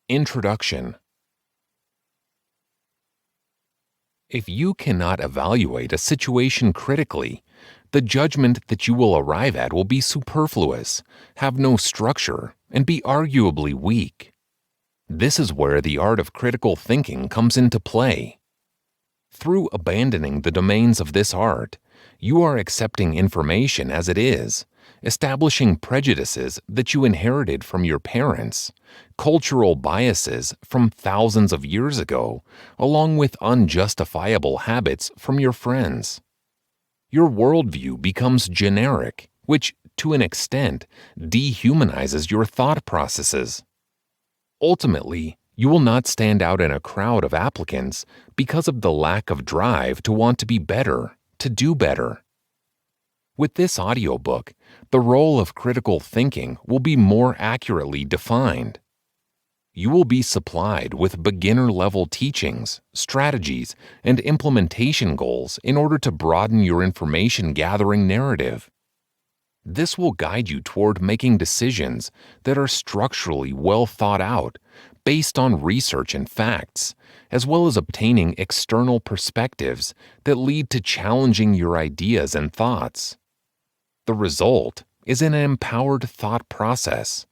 Introduction. If you cannot evaluate a situation critically, the judgment that you will arrive at will be superfluous, have no structure, and be arguably weak. This is where the art of critical thinking comes into play. Through abandoning the domains of this art, you are accepting information as it is, establishing prejudices that you inherited from your parents, cultural biases from thousands of years ago, along with unjustifiable habits from your friends. Your worldview becomes generic, which, to an extent, dehumanizes your thought processes. Ultimately, you will not stand out in a crowd of applicants because of the lack of drive to want to be better, to do better. With this audiobook, the role of critical thinking will be more accurately defined. You will be supplied with beginner-level teachings, strategies, and implementation goals in order to broaden your information-gathering narrative. This will guide you toward making decisions that are structurally well thought out, based on research and facts, as well as obtaining external perspectives that lead to challenging your ideas and thoughts. The result is an empowered thought process.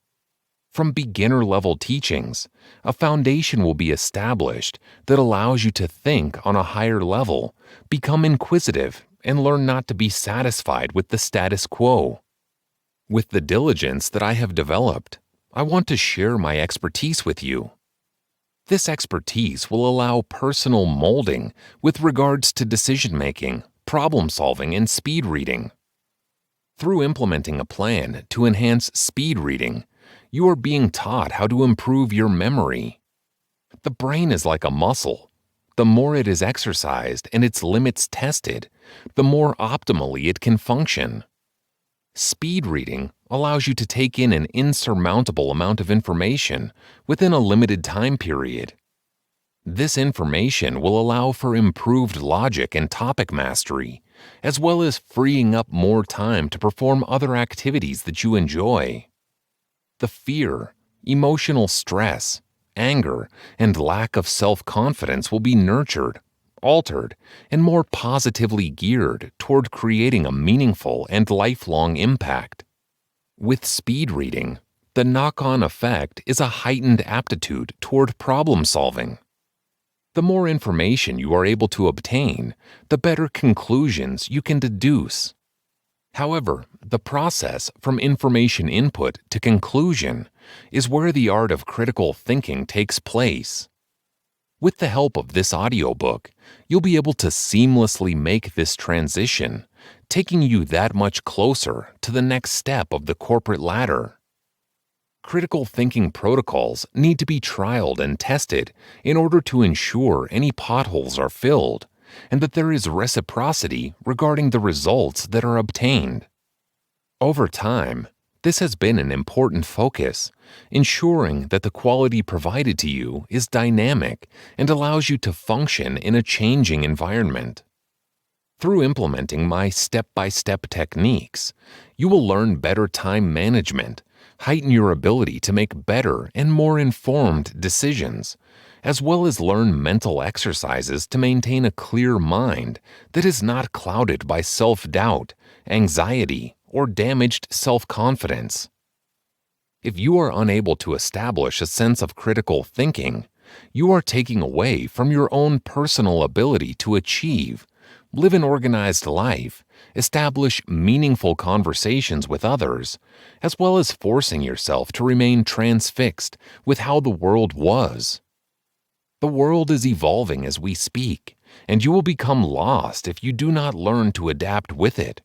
From beginner-level teachings, a foundation will be established that allows you to think on a higher level, become inquisitive, and learn not to be satisfied with the status quo. With the diligence that I have developed, I want to share my expertise with you. This expertise will allow personal molding with regards to decision-making, problem-solving, and speed reading. Through implementing a plan to enhance speed reading, you are being taught how to improve your memory. The brain is like a muscle. The more it is exercised and its limits tested, the more optimally it can function. Speed reading allows you to take in an insurmountable amount of information within a limited time period. This information will allow for improved logic and topic mastery, as well as freeing up more time to perform other activities that you enjoy. The fear, emotional stress, anger, and lack of self-confidence will be nurtured, altered, and more positively geared toward creating a meaningful and lifelong impact. With speed reading, the knock-on effect is a heightened aptitude toward problem-solving. The more information you are able to obtain, the better conclusions you can deduce. However, the process from information input to conclusion is where the art of critical thinking takes place. With the help of this audiobook, you'll be able to seamlessly make this transition, taking you that much closer to the next step of the corporate ladder. Critical thinking protocols need to be trialed and tested in order to ensure any potholes are filled and that there is reciprocity regarding the results that are obtained. Over time, this has been an important focus, ensuring that the quality provided to you is dynamic and allows you to function in a changing environment. Through implementing my step-by-step techniques, you will learn better time management, heighten your ability to make better and more informed decisions, as well as learn mental exercises to maintain a clear mind that is not clouded by self-doubt, anxiety, or damaged self-confidence. If you are unable to establish a sense of critical thinking, you are taking away from your own personal ability to achieve, live an organized life, establish meaningful conversations with others, as well as forcing yourself to remain transfixed with how the world was. The world is evolving as we speak, and you will become lost if you do not learn to adapt with it.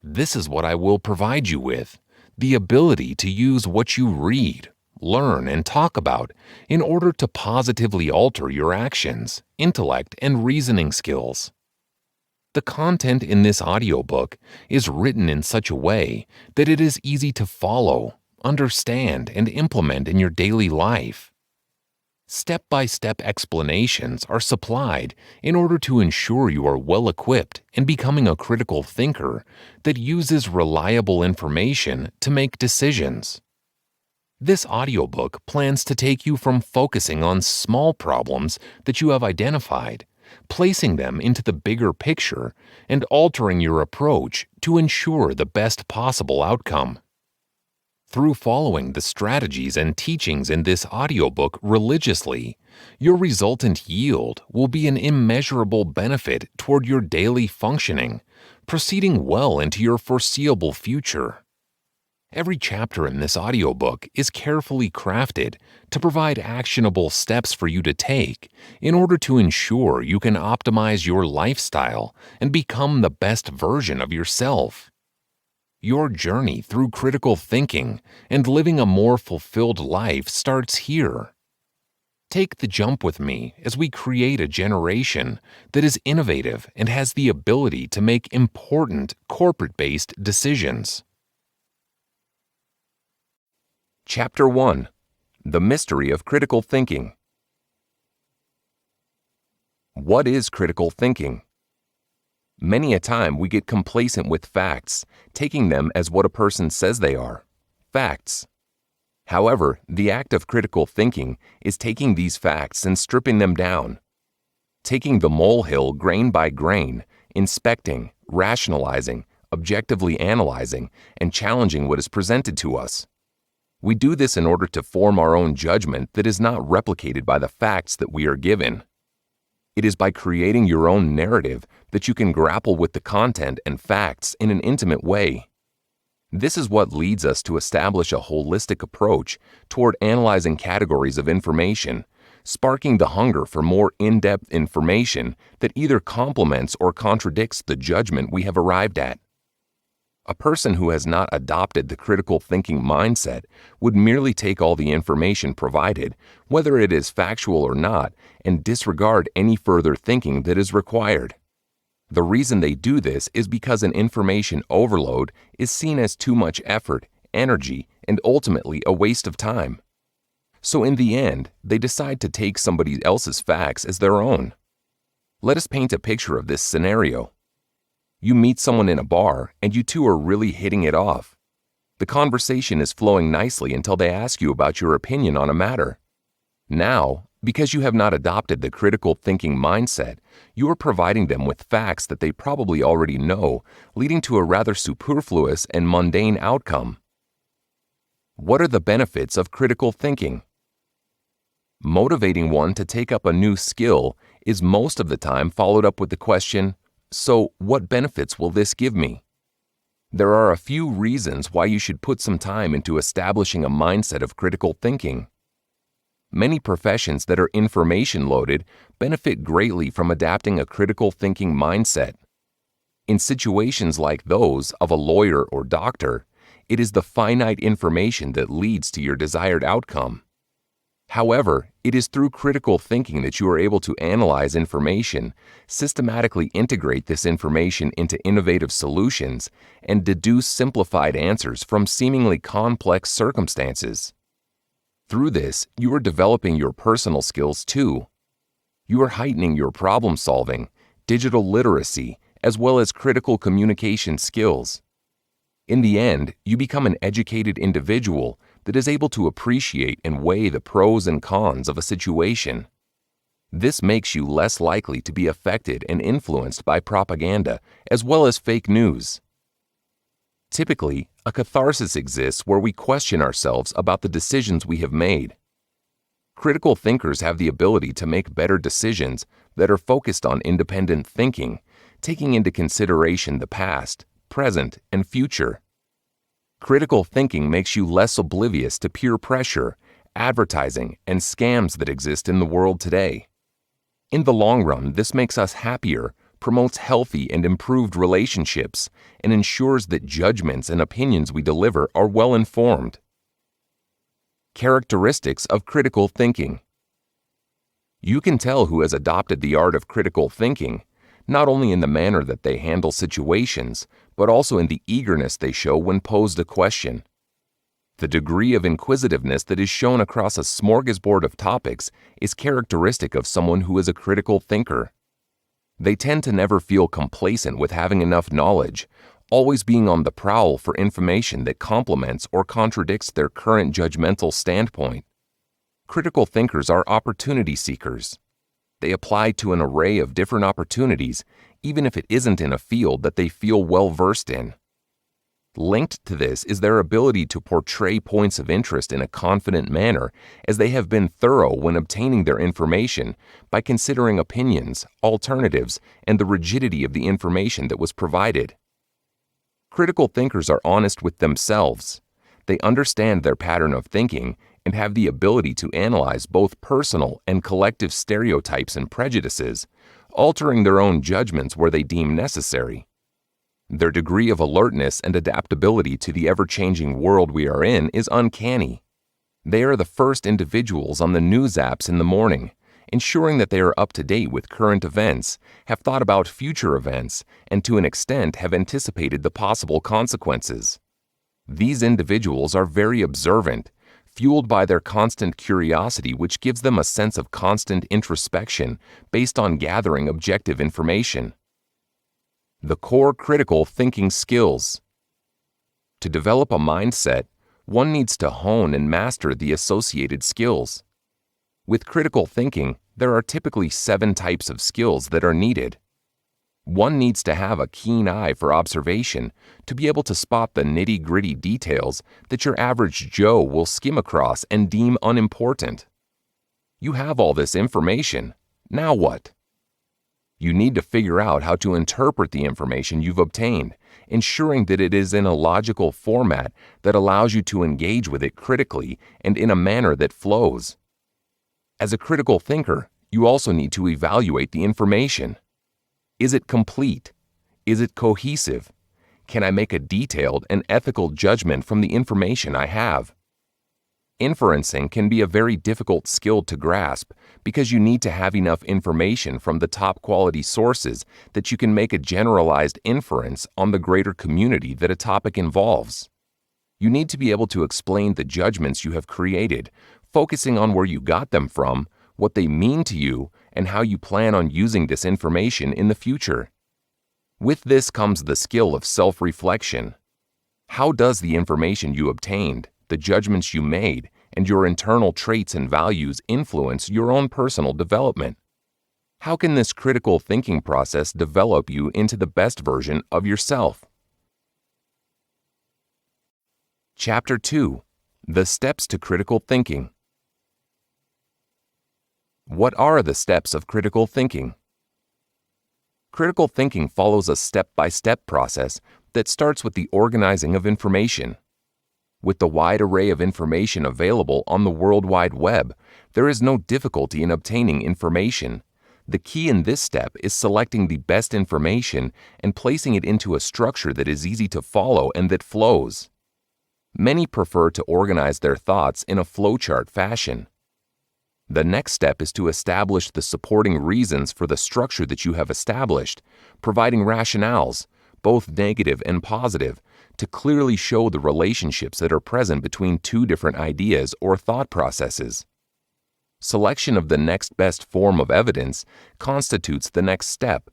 This is what I will provide you with, the ability to use what you read, learn, and talk about in order to positively alter your actions, intellect, and reasoning skills. The content in this audiobook is written in such a way that it is easy to follow, understand, and implement in your daily life. Step-by-step explanations are supplied in order to ensure you are well-equipped in becoming a critical thinker that uses reliable information to make decisions. This audiobook plans to take you from focusing on small problems that you have identified, placing them into the bigger picture, and altering your approach to ensure the best possible outcome. Through following the strategies and teachings in this audiobook religiously, your resultant yield will be an immeasurable benefit toward your daily functioning, proceeding well into your foreseeable future. Every chapter in this audiobook is carefully crafted to provide actionable steps for you to take in order to ensure you can optimize your lifestyle and become the best version of yourself. Your journey through critical thinking and living a more fulfilled life starts here. Take the jump with me as we create a generation that is innovative and has the ability to make important corporate-based decisions. Chapter 1: The Mystery of Critical Thinking. What is critical thinking? Many a time we get complacent with facts, taking them as what a person says they are, facts. However, the act of critical thinking is taking these facts and stripping them down, taking the molehill grain by grain, inspecting, rationalizing, objectively analyzing, and challenging what is presented to us. We do this in order to form our own judgment that is not replicated by the facts that we are given. It is by creating your own narrative that you can grapple with the content and facts in an intimate way. This is what leads us to establish a holistic approach toward analyzing categories of information, sparking the hunger for more in-depth information that either complements or contradicts the judgment we have arrived at. A person who has not adopted the critical thinking mindset would merely take all the information provided, whether it is factual or not, and disregard any further thinking that is required. The reason they do this is because an information overload is seen as too much effort, energy, and ultimately a waste of time. So in the end, they decide to take somebody else's facts as their own. Let us paint a picture of this scenario. You meet someone in a bar and you two are really hitting it off. The conversation is flowing nicely until they ask you about your opinion on a matter. Now, because you have not adopted the critical thinking mindset, you are providing them with facts that they probably already know, leading to a rather superfluous and mundane outcome. What are the benefits of critical thinking? Motivating one to take up a new skill is most of the time followed up with the question, so what benefits will this give me? There are a few reasons why you should put some time into establishing a mindset of critical thinking. Many professions that are information-loaded benefit greatly from adapting a critical thinking mindset. In situations like those of a lawyer or doctor, it is the finite information that leads to your desired outcome. However, it is through critical thinking that you are able to analyze information, systematically integrate this information into innovative solutions, and deduce simplified answers from seemingly complex circumstances. Through this, you are developing your personal skills too. You are heightening your problem solving, digital literacy, as well as critical communication skills. In the end, you become an educated individual that is able to appreciate and weigh the pros and cons of a situation. This makes you less likely to be affected and influenced by propaganda as well as fake news. Typically, a catharsis exists where we question ourselves about the decisions we have made. Critical thinkers have the ability to make better decisions that are focused on independent thinking, taking into consideration the past, present, and future. Critical thinking makes you less oblivious to peer pressure, advertising, and scams that exist in the world today. In the long run, this makes us happier, promotes healthy and improved relationships, and ensures that judgments and opinions we deliver are well informed. Characteristics of critical thinking. You can tell who has adopted the art of critical thinking, not only in the manner that they handle situations, but also in the eagerness they show when posed a question. The degree of inquisitiveness that is shown across a smorgasbord of topics is characteristic of someone who is a critical thinker. They tend to never feel complacent with having enough knowledge, always being on the prowl for information that complements or contradicts their current judgmental standpoint. Critical thinkers are opportunity seekers. They apply to an array of different opportunities, even if it isn't in a field that they feel well versed in. Linked to this is their ability to portray points of interest in a confident manner, as they have been thorough when obtaining their information by considering opinions, alternatives, and the rigidity of the information that was provided. Critical thinkers are honest with themselves. They understand their pattern of thinking and have the ability to analyze both personal and collective stereotypes and prejudices, altering their own judgments where they deem necessary. Their degree of alertness and adaptability to the ever-changing world we are in is uncanny. They are the first individuals on the news apps in the morning, ensuring that they are up to date with current events, have thought about future events, and to an extent have anticipated the possible consequences. These individuals are very observant, fueled by their constant curiosity, which gives them a sense of constant introspection based on gathering objective information. The core critical thinking skills. To develop a mindset, one needs to hone and master the associated skills. With critical thinking, there are typically 7 types of skills that are needed. One needs to have a keen eye for observation to be able to spot the nitty-gritty details that your average Joe will skim across and deem unimportant. You have all this information. Now what? You need to figure out how to interpret the information you've obtained, ensuring that it is in a logical format that allows you to engage with it critically and in a manner that flows. As a critical thinker, you also need to evaluate the information. Is it complete? Is it cohesive? Can I make a detailed and ethical judgment from the information I have? Inferencing can be a very difficult skill to grasp because you need to have enough information from the top quality sources that you can make a generalized inference on the greater community that a topic involves. You need to be able to explain the judgments you have created, focusing on where you got them from, what they mean to you, and how you plan on using this information in the future. With this comes the skill of self-reflection. How does the information you obtained, the judgments you made, and your internal traits and values influence your own personal development? How can this critical thinking process develop you into the best version of yourself? Chapter 2. The Steps to Critical Thinking. What are the steps of critical thinking? Critical thinking follows a step-by-step process that starts with the organizing of information. With the wide array of information available on the World Wide Web, there is no difficulty in obtaining information. The key in this step is selecting the best information and placing it into a structure that is easy to follow and that flows. Many prefer to organize their thoughts in a flowchart fashion. The next step is to establish the supporting reasons for the structure that you have established, providing rationales, both negative and positive, to clearly show the relationships that are present between two different ideas or thought processes. Selection of the next best form of evidence constitutes the next step.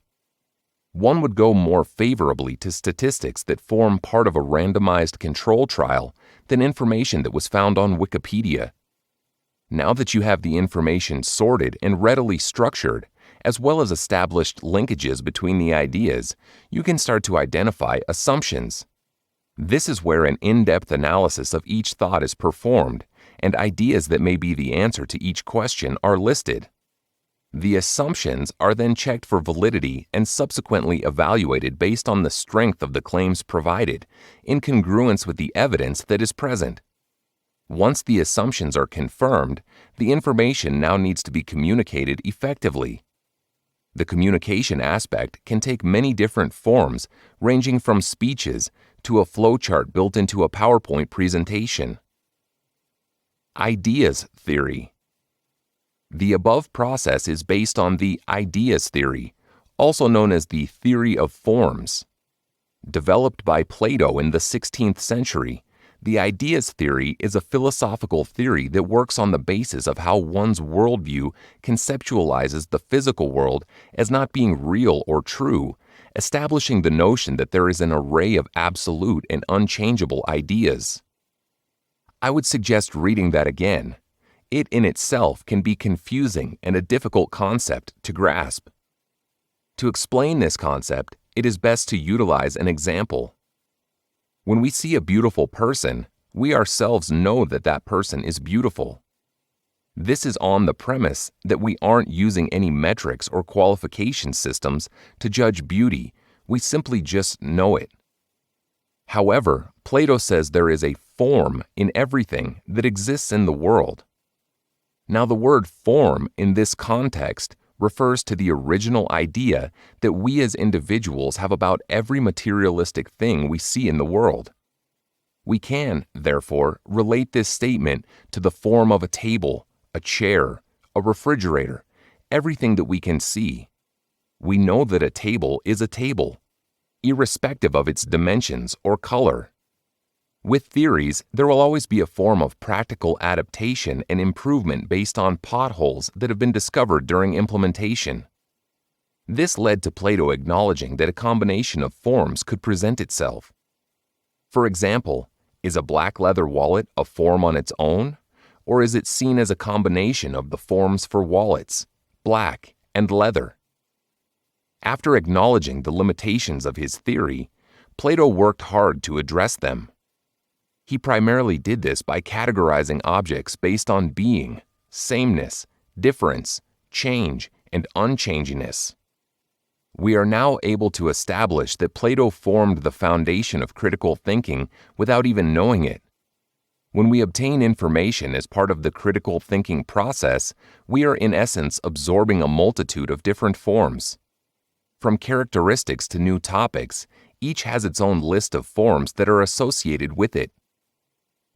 One would go more favorably to statistics that form part of a randomized control trial than information that was found on Wikipedia. Now that you have the information sorted and readily structured, as well as established linkages between the ideas, you can start to identify assumptions. This is where an in-depth analysis of each thought is performed, and ideas that may be the answer to each question are listed. The assumptions are then checked for validity and subsequently evaluated based on the strength of the claims provided, in congruence with the evidence that is present. Once the assumptions are confirmed, the information now needs to be communicated effectively. The communication aspect can take many different forms, ranging from speeches to a flowchart built into a PowerPoint presentation. Ideas theory. The above process is based on the ideas theory, also known as the theory of forms. Developed by Plato in the 16th century, the ideas theory is a philosophical theory that works on the basis of how one's worldview conceptualizes the physical world as not being real or true, establishing the notion that there is an array of absolute and unchangeable ideas. I would suggest reading that again. It in itself can be confusing and a difficult concept to grasp. To explain this concept, it is best to utilize an example. When we see a beautiful person, we ourselves know that that person is beautiful. This is on the premise that we aren't using any metrics or qualification systems to judge beauty, we simply just know it. However, Plato says there is a form in everything that exists in the world. Now, the word form in this context refers to the original idea that we as individuals have about every materialistic thing we see in the world. We can, therefore, relate this statement to the form of a table, a chair, a refrigerator, everything that we can see. We know that a table is a table, irrespective of its dimensions or color. With theories, there will always be a form of practical adaptation and improvement based on potholes that have been discovered during implementation. This led to Plato acknowledging that a combination of forms could present itself. For example, is a black leather wallet a form on its own, or is it seen as a combination of the forms for wallets, black and leather? After acknowledging the limitations of his theory, Plato worked hard to address them. He primarily did this by categorizing objects based on being, sameness, difference, change, and unchanginess. We are now able to establish that Plato formed the foundation of critical thinking without even knowing it. When we obtain information as part of the critical thinking process, we are in essence absorbing a multitude of different forms. From characteristics to new topics, each has its own list of forms that are associated with it.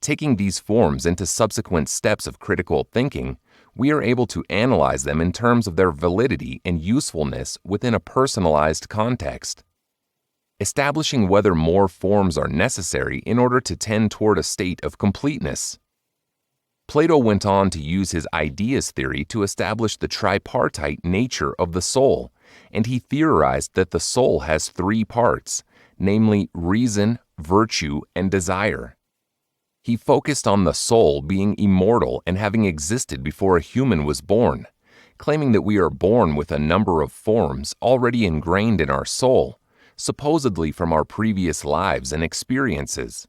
Taking these forms into subsequent steps of critical thinking, we are able to analyze them in terms of their validity and usefulness within a personalized context. Establishing whether more forms are necessary in order to tend toward a state of completeness. Plato went on to use his ideas theory to establish the tripartite nature of the soul, and he theorized that the soul has three parts, namely reason, virtue, and desire. He focused on the soul being immortal and having existed before a human was born, claiming that we are born with a number of forms already ingrained in our soul, supposedly from our previous lives and experiences.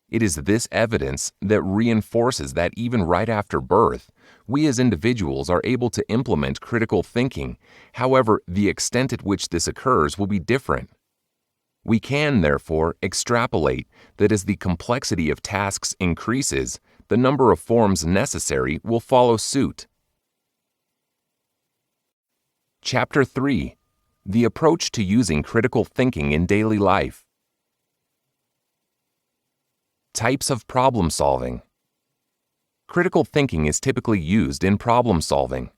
It is this evidence that reinforces that even right after birth, we as individuals are able to implement critical thinking. However, the extent at which this occurs will be different. We can, therefore, extrapolate that as the complexity of tasks increases, the number of forms necessary will follow suit. Chapter 3: The Approach to Using Critical Thinking in Daily Life. Types of problem solving. Critical thinking is typically used in problem solving.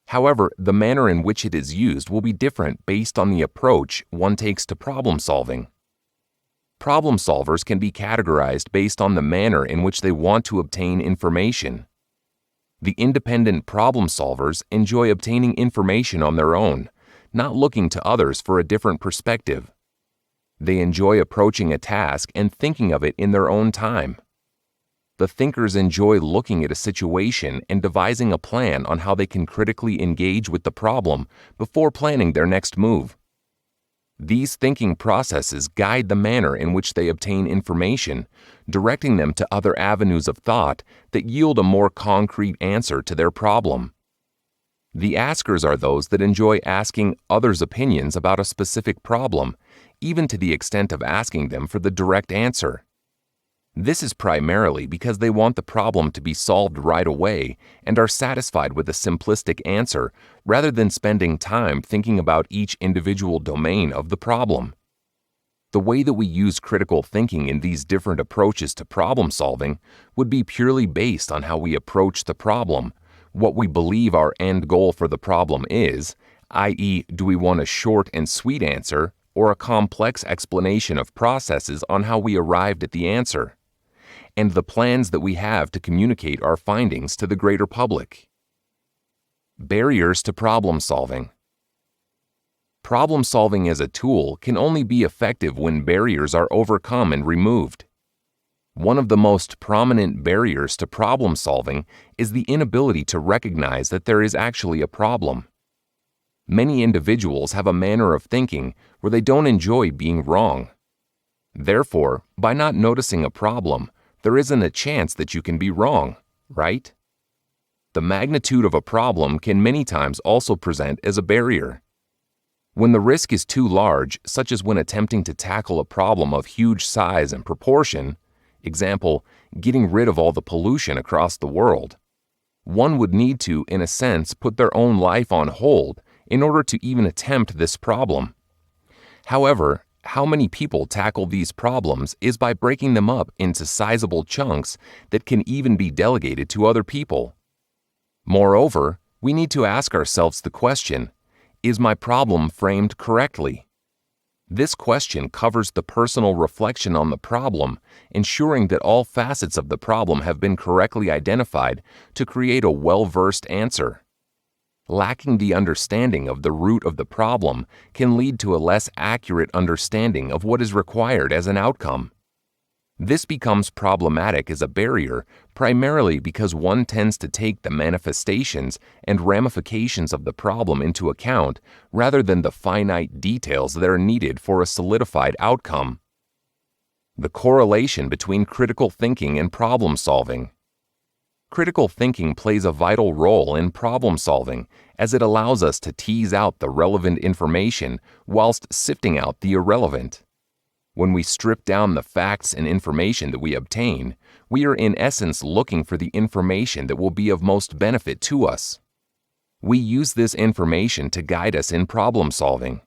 However, the manner in which it is used will be different based on the approach one takes to problem solving. Problem solvers can be categorized based on the manner in which they want to obtain information. The independent problem solvers enjoy obtaining information on their own, not looking to others for a different perspective. They enjoy approaching a task and thinking of it in their own time. The thinkers enjoy looking at a situation and devising a plan on how they can critically engage with the problem before planning their next move. These thinking processes guide the manner in which they obtain information, directing them to other avenues of thought that yield a more concrete answer to their problem. The askers are those that enjoy asking others' opinions about a specific problem, even to the extent of asking them for the direct answer. This is primarily because they want the problem to be solved right away and are satisfied with a simplistic answer rather than spending time thinking about each individual domain of the problem. The way that we use critical thinking in these different approaches to problem solving would be purely based on how we approach the problem, what we believe our end goal for the problem is, i.e., do we want a short and sweet answer or a complex explanation of processes on how we arrived at the answer, and the plans that we have to communicate our findings to the greater public. Barriers to problem solving. Problem solving as a tool can only be effective when barriers are overcome and removed. One of the most prominent barriers to problem solving is the inability to recognize that there is actually a problem. Many individuals have a manner of thinking where they don't enjoy being wrong. Therefore, by not noticing a problem, there isn't a chance that you can be wrong, right? The magnitude of a problem can many times also present as a barrier. When the risk is too large, such as when attempting to tackle a problem of huge size and proportion, example, getting rid of all the pollution across the world, one would need to, in a sense, put their own life on hold in order to even attempt this problem. However, how many people tackle these problems is by breaking them up into sizable chunks that can even be delegated to other people. Moreover, we need to ask ourselves the question, is my problem framed correctly? This question covers the personal reflection on the problem, ensuring that all facets of the problem have been correctly identified to create a well-versed answer. Lacking the understanding of the root of the problem can lead to a less accurate understanding of what is required as an outcome. This becomes problematic as a barrier primarily because one tends to take the manifestations and ramifications of the problem into account rather than the finite details that are needed for a solidified outcome. The correlation between critical thinking and problem solving. Critical thinking plays a vital role in problem solving as it allows us to tease out the relevant information whilst sifting out the irrelevant. When we strip down the facts and information that we obtain, we are in essence looking for the information that will be of most benefit to us. We use this information to guide us in problem solving.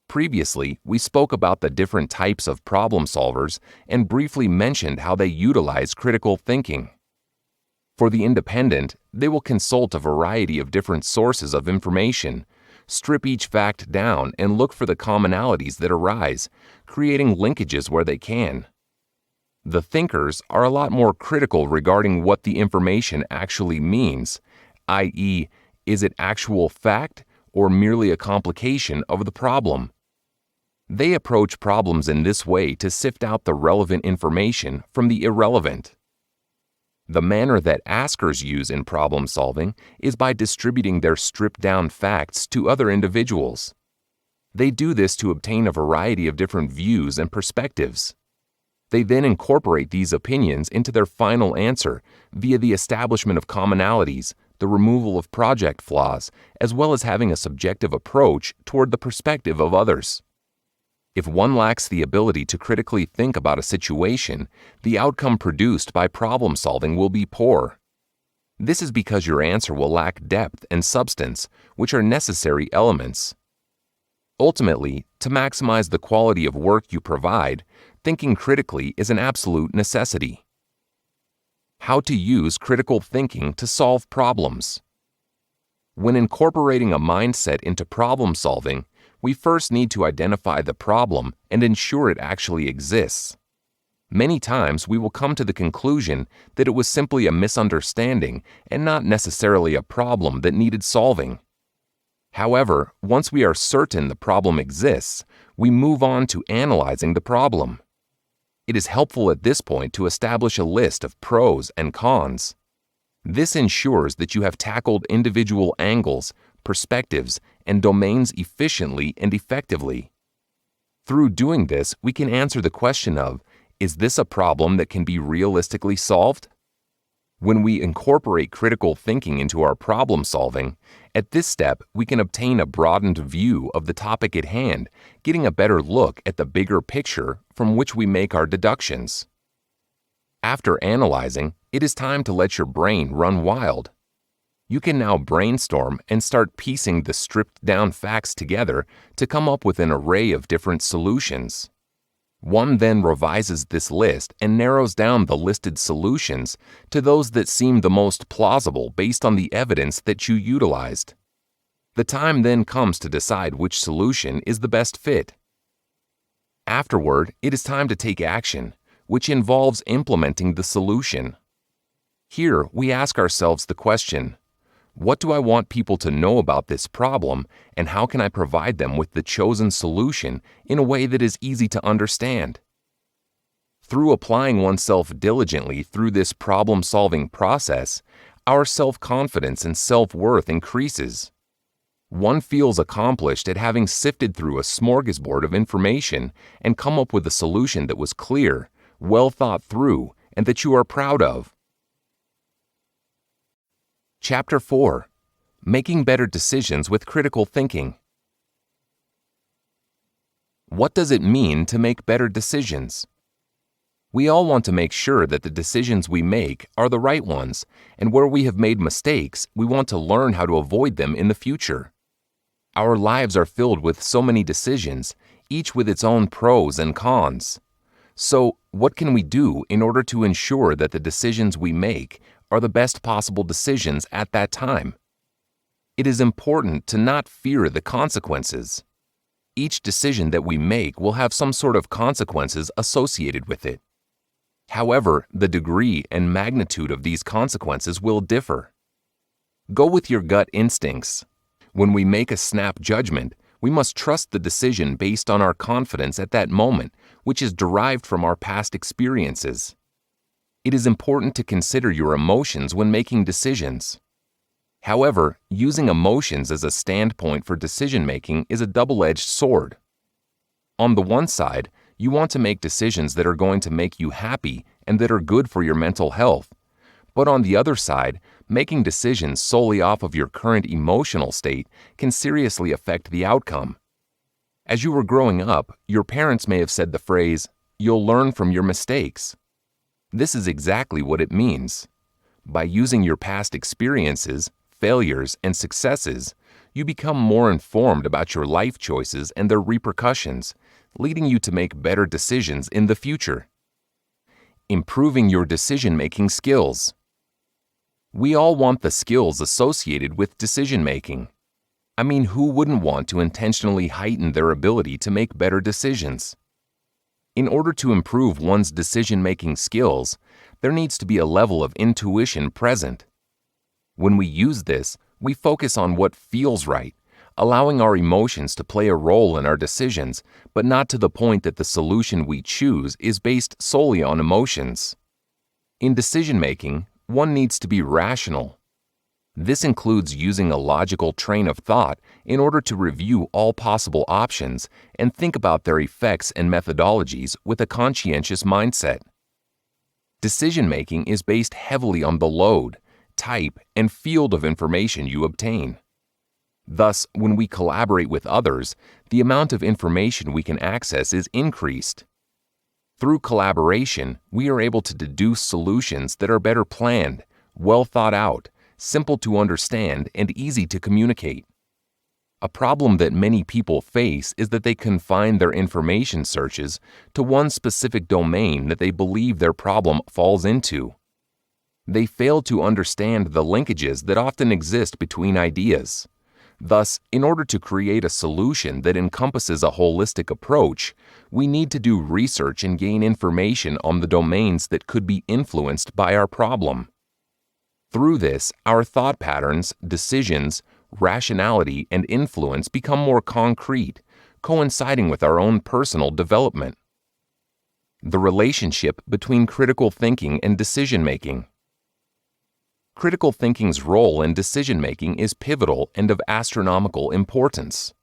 Previously, we spoke about the different types of problem solvers and briefly mentioned how they utilize critical thinking. For the independent, they will consult a variety of different sources of information, strip each fact down and look for the commonalities that arise, creating linkages where they can. The thinkers are a lot more critical regarding what the information actually means, i.e., is it actual fact or merely a complication of the problem? They approach problems in this way to sift out the relevant information from the irrelevant. The manner that askers use in problem solving is by distributing their stripped-down facts to other individuals. They do this to obtain a variety of different views and perspectives. They then incorporate these opinions into their final answer via the establishment of commonalities, the removal of project flaws, as well as having a subjective approach toward the perspective of others. If one lacks the ability to critically think about a situation, the outcome produced by problem solving will be poor. This is because your answer will lack depth and substance, which are necessary elements. Ultimately, to maximize the quality of work you provide, thinking critically is an absolute necessity. How to use critical thinking to solve problems. When incorporating a mindset into problem solving, we first need to identify the problem and ensure it actually exists. Many times we will come to the conclusion that it was simply a misunderstanding and not necessarily a problem that needed solving. However, once we are certain the problem exists, we move on to analyzing the problem. It is helpful at this point to establish a list of pros and cons. This ensures that you have tackled individual angles, perspectives, and domains efficiently and effectively. Through doing this, we can answer the question of, is this a problem that can be realistically solved? When we incorporate critical thinking into our problem solving, at this step we can obtain a broadened view of the topic at hand, getting a better look at the bigger picture from which we make our deductions. After analyzing, it is time to let your brain run wild. You can now brainstorm and start piecing the stripped-down facts together to come up with an array of different solutions. One then revises this list and narrows down the listed solutions to those that seem the most plausible based on the evidence that you utilized. The time then comes to decide which solution is the best fit. Afterward, it is time to take action, which involves implementing the solution. Here, we ask ourselves the question, What do I want people to know about this problem, and how can I provide them with the chosen solution in a way that is easy to understand? Through applying oneself diligently through this problem-solving process, our self-confidence and self-worth increases. One feels accomplished at having sifted through a smorgasbord of information and come up with a solution that was clear, well thought through, and that you are proud of. Chapter 4. Making Better Decisions with Critical Thinking. What does it mean to make better decisions? We all want to make sure that the decisions we make are the right ones, and where we have made mistakes, we want to learn how to avoid them in the future. Our lives are filled with so many decisions, each with its own pros and cons. So, what can we do in order to ensure that the decisions we make are the best possible decisions at that time? It is important to not fear the consequences. Each decision that we make will have some sort of consequences associated with it. However, the degree and magnitude of these consequences will differ. Go with your gut instincts. When we make a snap judgment, we must trust the decision based on our confidence at that moment, which is derived from our past experiences. It is important to consider your emotions when making decisions. However, using emotions as a standpoint for decision-making is a double-edged sword. On the one side, you want to make decisions that are going to make you happy and that are good for your mental health. But on the other side, making decisions solely off of your current emotional state can seriously affect the outcome. As you were growing up, your parents may have said the phrase, "You'll learn from your mistakes." This is exactly what it means. By using your past experiences, failures, and successes, you become more informed about your life choices and their repercussions, leading you to make better decisions in the future. Improving your decision-making skills. We all want the skills associated with decision-making. I mean, who wouldn't want to intentionally heighten their ability to make better decisions? In order to improve one's decision-making skills, there needs to be a level of intuition present. When we use this, we focus on what feels right, allowing our emotions to play a role in our decisions, but not to the point that the solution we choose is based solely on emotions. In decision-making, one needs to be rational. This includes using a logical train of thought in order to review all possible options and think about their effects and methodologies with a conscientious mindset. Decision-making is based heavily on the load, type, and field of information you obtain. Thus, when we collaborate with others, the amount of information we can access is increased. Through collaboration, we are able to deduce solutions that are better planned, well thought out, simple to understand, and easy to communicate. A problem that many people face is that they confine their information searches to one specific domain that they believe their problem falls into. They fail to understand the linkages that often exist between ideas. Thus, in order to create a solution that encompasses a holistic approach, we need to do research and gain information on the domains that could be influenced by our problem. Through this, our thought patterns, decisions, rationality, and influence become more concrete, coinciding with our own personal development. The relationship between critical thinking and decision-making. Critical thinking's role in decision-making is pivotal and of astronomical importance.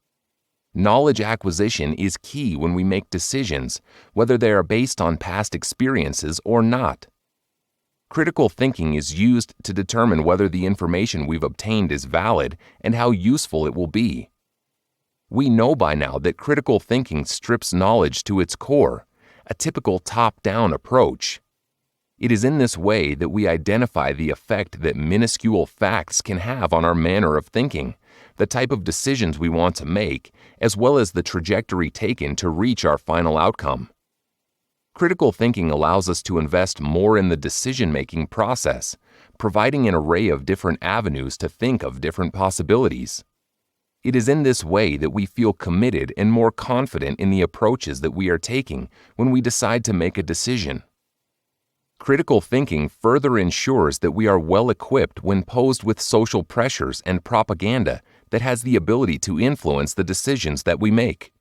Knowledge acquisition is key when we make decisions, whether they are based on past experiences or not. Critical thinking is used to determine whether the information we've obtained is valid and how useful it will be. We know by now that critical thinking strips knowledge to its core, a typical top-down approach. It is in this way that we identify the effect that minuscule facts can have on our manner of thinking, the type of decisions we want to make, as well as the trajectory taken to reach our final outcome. Critical thinking allows us to invest more in the decision-making process, providing an array of different avenues to think of different possibilities. It is in this way that we feel committed and more confident in the approaches that we are taking when we decide to make a decision. Critical thinking further ensures that we are well equipped when posed with social pressures and propaganda that has the ability to influence the decisions that we make.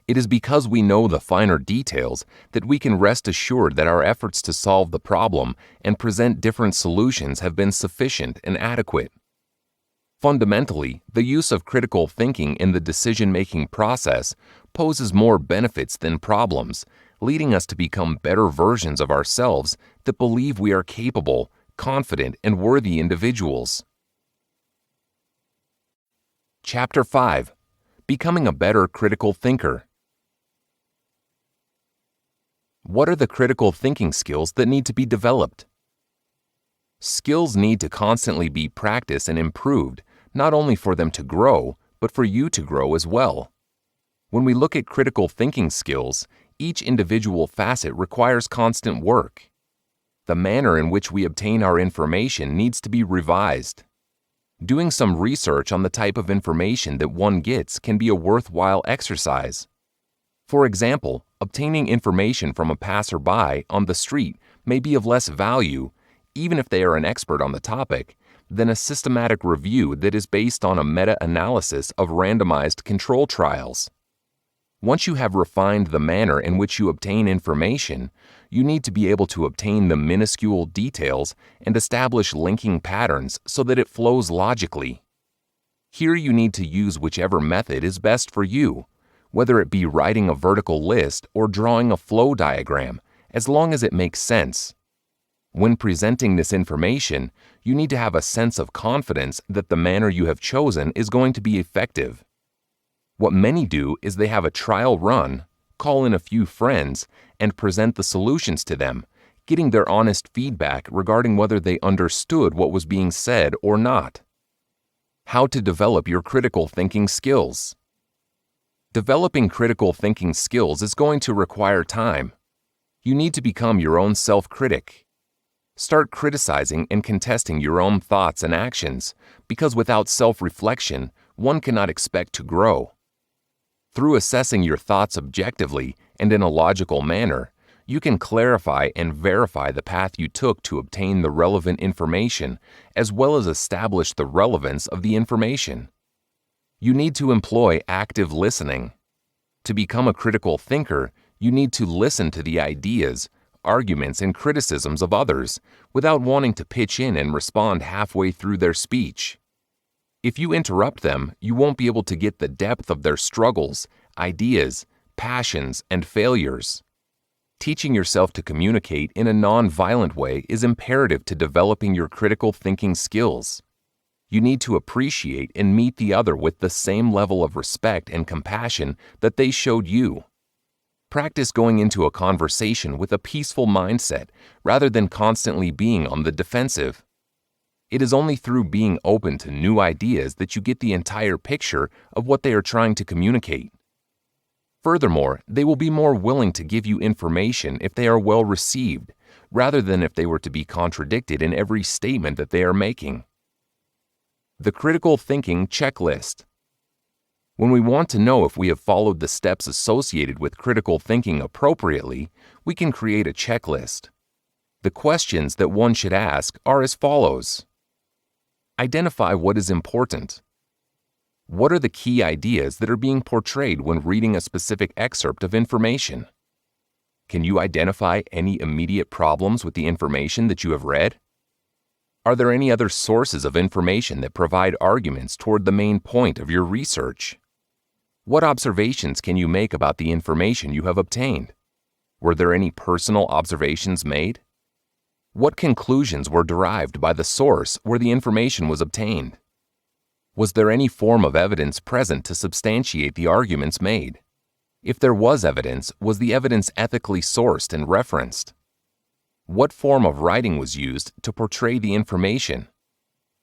It is because we know the finer details that we can rest assured that our efforts to solve the problem and present different solutions have been sufficient and adequate. Fundamentally, the use of critical thinking in the decision-making process poses more benefits than problems, leading us to become better versions of ourselves that believe we are capable, confident, and worthy individuals. Chapter 5. Becoming a better critical thinker. What are the critical thinking skills that need to be developed? Skills need to constantly be practiced and improved, not only for them to grow, but for you to grow as well. When we look at critical thinking skills, each individual facet requires constant work. The manner in which we obtain our information needs to be revised. Doing some research on the type of information that one gets can be a worthwhile exercise. For example, obtaining information from a passerby on the street may be of less value, even if they are an expert on the topic, than a systematic review that is based on a meta-analysis of randomized control trials. Once you have refined the manner in which you obtain information, you need to be able to obtain the minuscule details and establish linking patterns so that it flows logically. Here you need to use whichever method is best for you, whether it be writing a vertical list or drawing a flow diagram, as long as it makes sense. When presenting this information, you need to have a sense of confidence that the manner you have chosen is going to be effective. What many do is they have a trial run, call in a few friends, and present the solutions to them, getting their honest feedback regarding whether they understood what was being said or not. How to develop your critical thinking skills. Developing critical thinking skills is going to require time. You need to become your own self-critic. Start criticizing and contesting your own thoughts and actions, because without self-reflection, one cannot expect to grow. Through assessing your thoughts objectively and in a logical manner, you can clarify and verify the path you took to obtain the relevant information, as well as establish the relevance of the information. You need to employ active listening. To become a critical thinker, you need to listen to the ideas, arguments, and criticisms of others without wanting to pitch in and respond halfway through their speech. If you interrupt them, you won't be able to get the depth of their struggles, ideas, passions, and failures. Teaching yourself to communicate in a non-violent way is imperative to developing your critical thinking skills. You need to appreciate and meet the other with the same level of respect and compassion that they showed you. Practice going into a conversation with a peaceful mindset rather than constantly being on the defensive. It is only through being open to new ideas that you get the entire picture of what they are trying to communicate. Furthermore, they will be more willing to give you information if they are well received, rather than if they were to be contradicted in every statement that they are making. The critical thinking checklist. When we want to know if we have followed the steps associated with critical thinking appropriately, we can create a checklist. The questions that one should ask are as follows. Identify what is important. What are the key ideas that are being portrayed when reading a specific excerpt of information? Can you identify any immediate problems with the information that you have read? Are there any other sources of information that provide arguments toward the main point of your research? What observations can you make about the information you have obtained? Were there any personal observations made? What conclusions were derived by the source where the information was obtained? Was there any form of evidence present to substantiate the arguments made? If there was evidence, was the evidence ethically sourced and referenced? What form of writing was used to portray the information?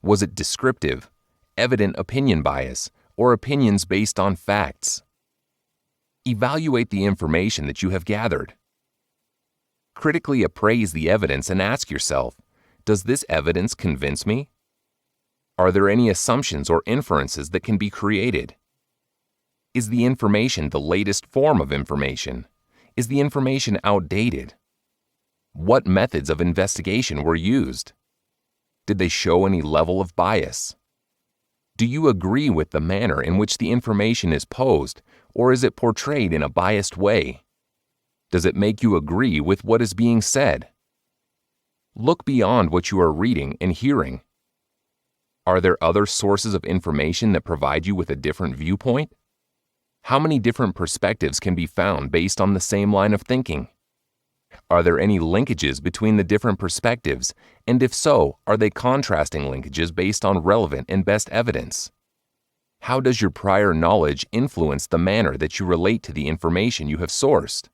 Was it descriptive, evident opinion bias, or opinions based on facts? Evaluate the information that you have gathered. Critically appraise the evidence and ask yourself, does this evidence convince me? Are there any assumptions or inferences that can be created? Is the information the latest form of information? Is the information outdated? What methods of investigation were used? Did they show any level of bias? Do you agree with the manner in which the information is posed, or is it portrayed in a biased way? Does it make you agree with what is being said? Look beyond what you are reading and hearing. Are there other sources of information that provide you with a different viewpoint? How many different perspectives can be found based on the same line of thinking? Are there any linkages between the different perspectives, and if so, are they contrasting linkages based on relevant and best evidence? How does your prior knowledge influence the manner that you relate to the information you have sourced?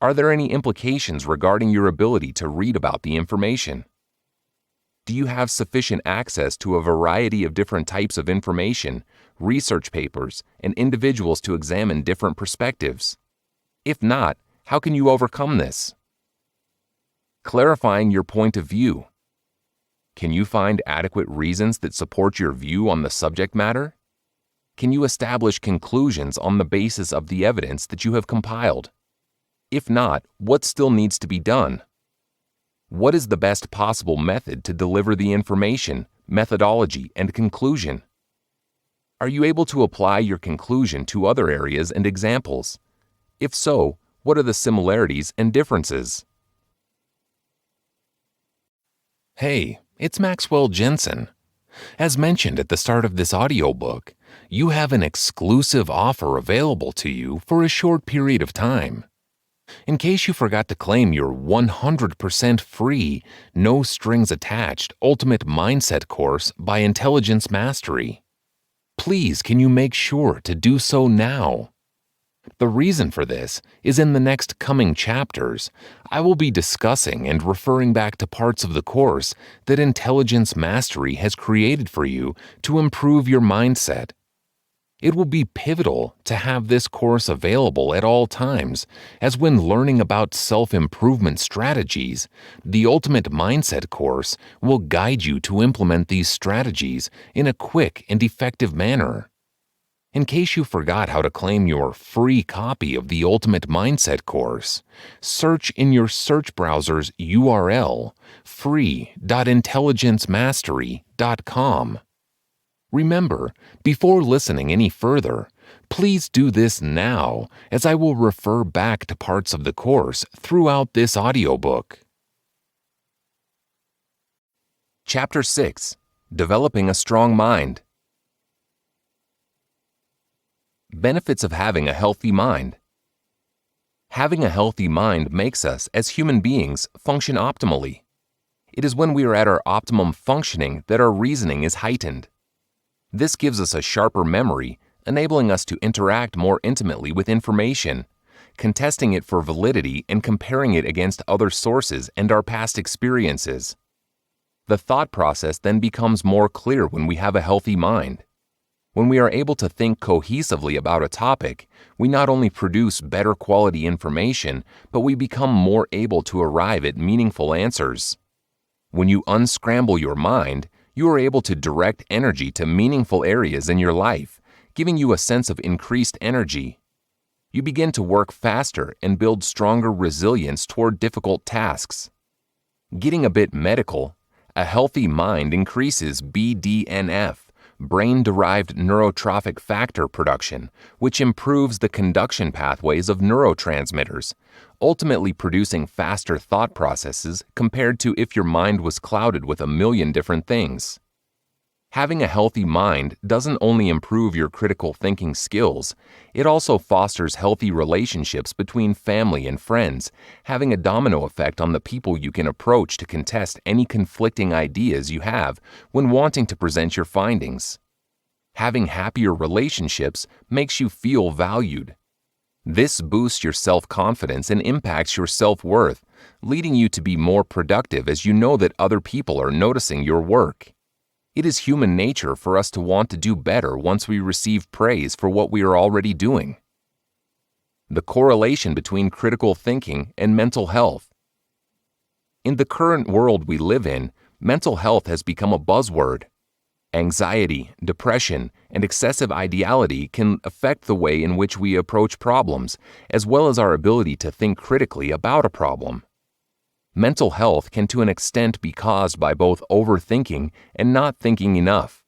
Are there any implications regarding your ability to read about the information? Do you have sufficient access to a variety of different types of information, research papers, and individuals to examine different perspectives? If not, how can you overcome this? Clarifying your point of view. Can you find adequate reasons that support your view on the subject matter? Can you establish conclusions on the basis of the evidence that you have compiled? If not, what still needs to be done? What is the best possible method to deliver the information, methodology, and conclusion? Are you able to apply your conclusion to other areas and examples? If so, what are the similarities and differences? Hey, it's Maxwell Jensen. As mentioned at the start of this audiobook, you have an exclusive offer available to you for a short period of time. In case you forgot to claim your 100% free, no strings attached Ultimate Mindset course by Intelligence Mastery, please can you make sure to do so now? The reason for this is in the next coming chapters, I will be discussing and referring back to parts of the course that Intelligence Mastery has created for you to improve your mindset. It will be pivotal to have this course available at all times, as when learning about self-improvement strategies, the Ultimate Mindset course will guide you to implement these strategies in a quick and effective manner. In case you forgot how to claim your free copy of the Ultimate Mindset course, search in your search browser's URL free.intelligencemastery.com. Remember, before listening any further, please do this now, as I will refer back to parts of the course throughout this audiobook. Chapter 6: Developing a Strong Mind. Benefits of having a healthy mind. Having a healthy mind makes us, as human beings, function optimally. It is when we are at our optimum functioning that our reasoning is heightened. This gives us a sharper memory, enabling us to interact more intimately with information, contesting it for validity and comparing it against other sources and our past experiences. The thought process then becomes more clear when we have a healthy mind. When we are able to think cohesively about a topic, we not only produce better quality information, but we become more able to arrive at meaningful answers. When you unscramble your mind, you are able to direct energy to meaningful areas in your life, giving you a sense of increased energy. You begin to work faster and build stronger resilience toward difficult tasks. Getting a bit medical, a healthy mind increases BDNF, brain-derived neurotrophic factor production, which improves the conduction pathways of neurotransmitters, ultimately producing faster thought processes compared to if your mind was clouded with a million different things. Having a healthy mind doesn't only improve your critical thinking skills, it also fosters healthy relationships between family and friends, having a domino effect on the people you can approach to contest any conflicting ideas you have when wanting to present your findings. Having happier relationships makes you feel valued. This boosts your self-confidence and impacts your self-worth, leading you to be more productive as you know that other people are noticing your work. It is human nature for us to want to do better once we receive praise for what we are already doing. The correlation between critical thinking and mental health. In the current world we live in, mental health has become a buzzword. Anxiety, depression, and excessive ideality can affect the way in which we approach problems, as well as our ability to think critically about a problem. Mental health can to an extent be caused by both overthinking and not thinking enough.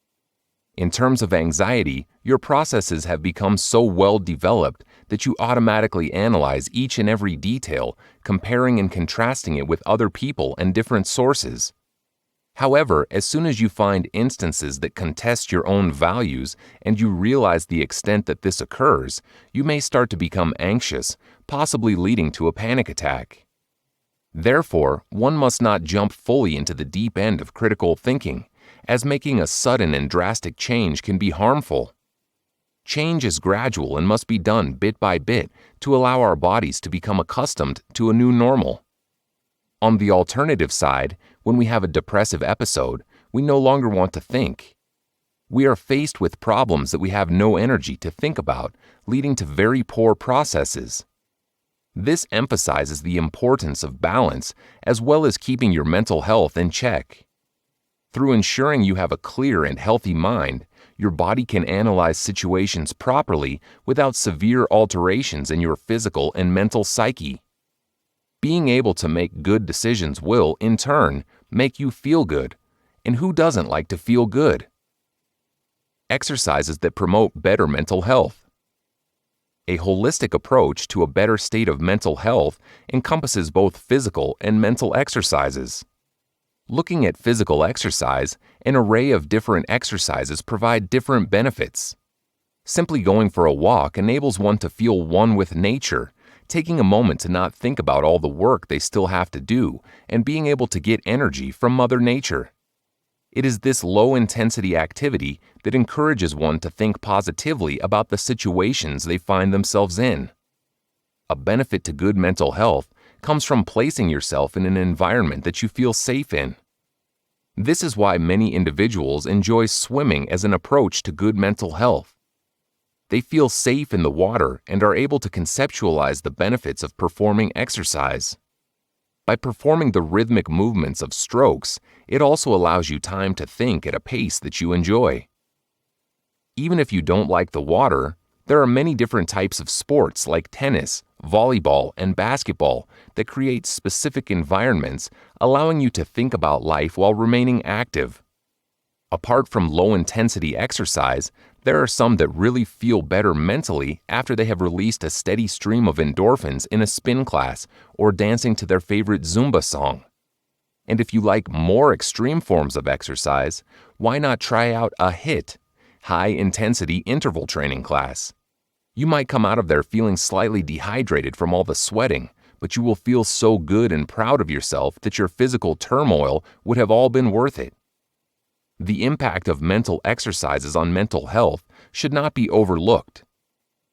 In terms of anxiety, your processes have become so well developed that you automatically analyze each and every detail, comparing and contrasting it with other people and different sources. However, as soon as you find instances that contest your own values and you realize the extent that this occurs, you may start to become anxious, possibly leading to a panic attack. Therefore, one must not jump fully into the deep end of critical thinking, as making a sudden and drastic change can be harmful. Change is gradual and must be done bit by bit to allow our bodies to become accustomed to a new normal. On the alternative side, when we have a depressive episode, we no longer want to think. We are faced with problems that we have no energy to think about, leading to very poor processes. This emphasizes the importance of balance as well as keeping your mental health in check. Through ensuring you have a clear and healthy mind, your body can analyze situations properly without severe alterations in your physical and mental psyche. Being able to make good decisions will, in turn, make you feel good. And who doesn't like to feel good? Exercises that promote better mental health. A holistic approach to a better state of mental health encompasses both physical and mental exercises. Looking at physical exercise, an array of different exercises provide different benefits. Simply going for a walk enables one to feel one with nature, taking a moment to not think about all the work they still have to do, and being able to get energy from Mother Nature. It is this low-intensity activity that encourages one to think positively about the situations they find themselves in. A benefit to good mental health comes from placing yourself in an environment that you feel safe in. This is why many individuals enjoy swimming as an approach to good mental health. They feel safe in the water and are able to conceptualize the benefits of performing exercise. By performing the rhythmic movements of strokes, it also allows you time to think at a pace that you enjoy. Even if you don't like the water, there are many different types of sports like tennis, volleyball, and basketball that create specific environments, allowing you to think about life while remaining active. Apart from low-intensity exercise, there are some that really feel better mentally after they have released a steady stream of endorphins in a spin class or dancing to their favorite Zumba song. And if you like more extreme forms of exercise, why not try out a HIIT, high-intensity interval training class? You might come out of there feeling slightly dehydrated from all the sweating, but you will feel so good and proud of yourself that your physical turmoil would have all been worth it. The impact of mental exercises on mental health should not be overlooked.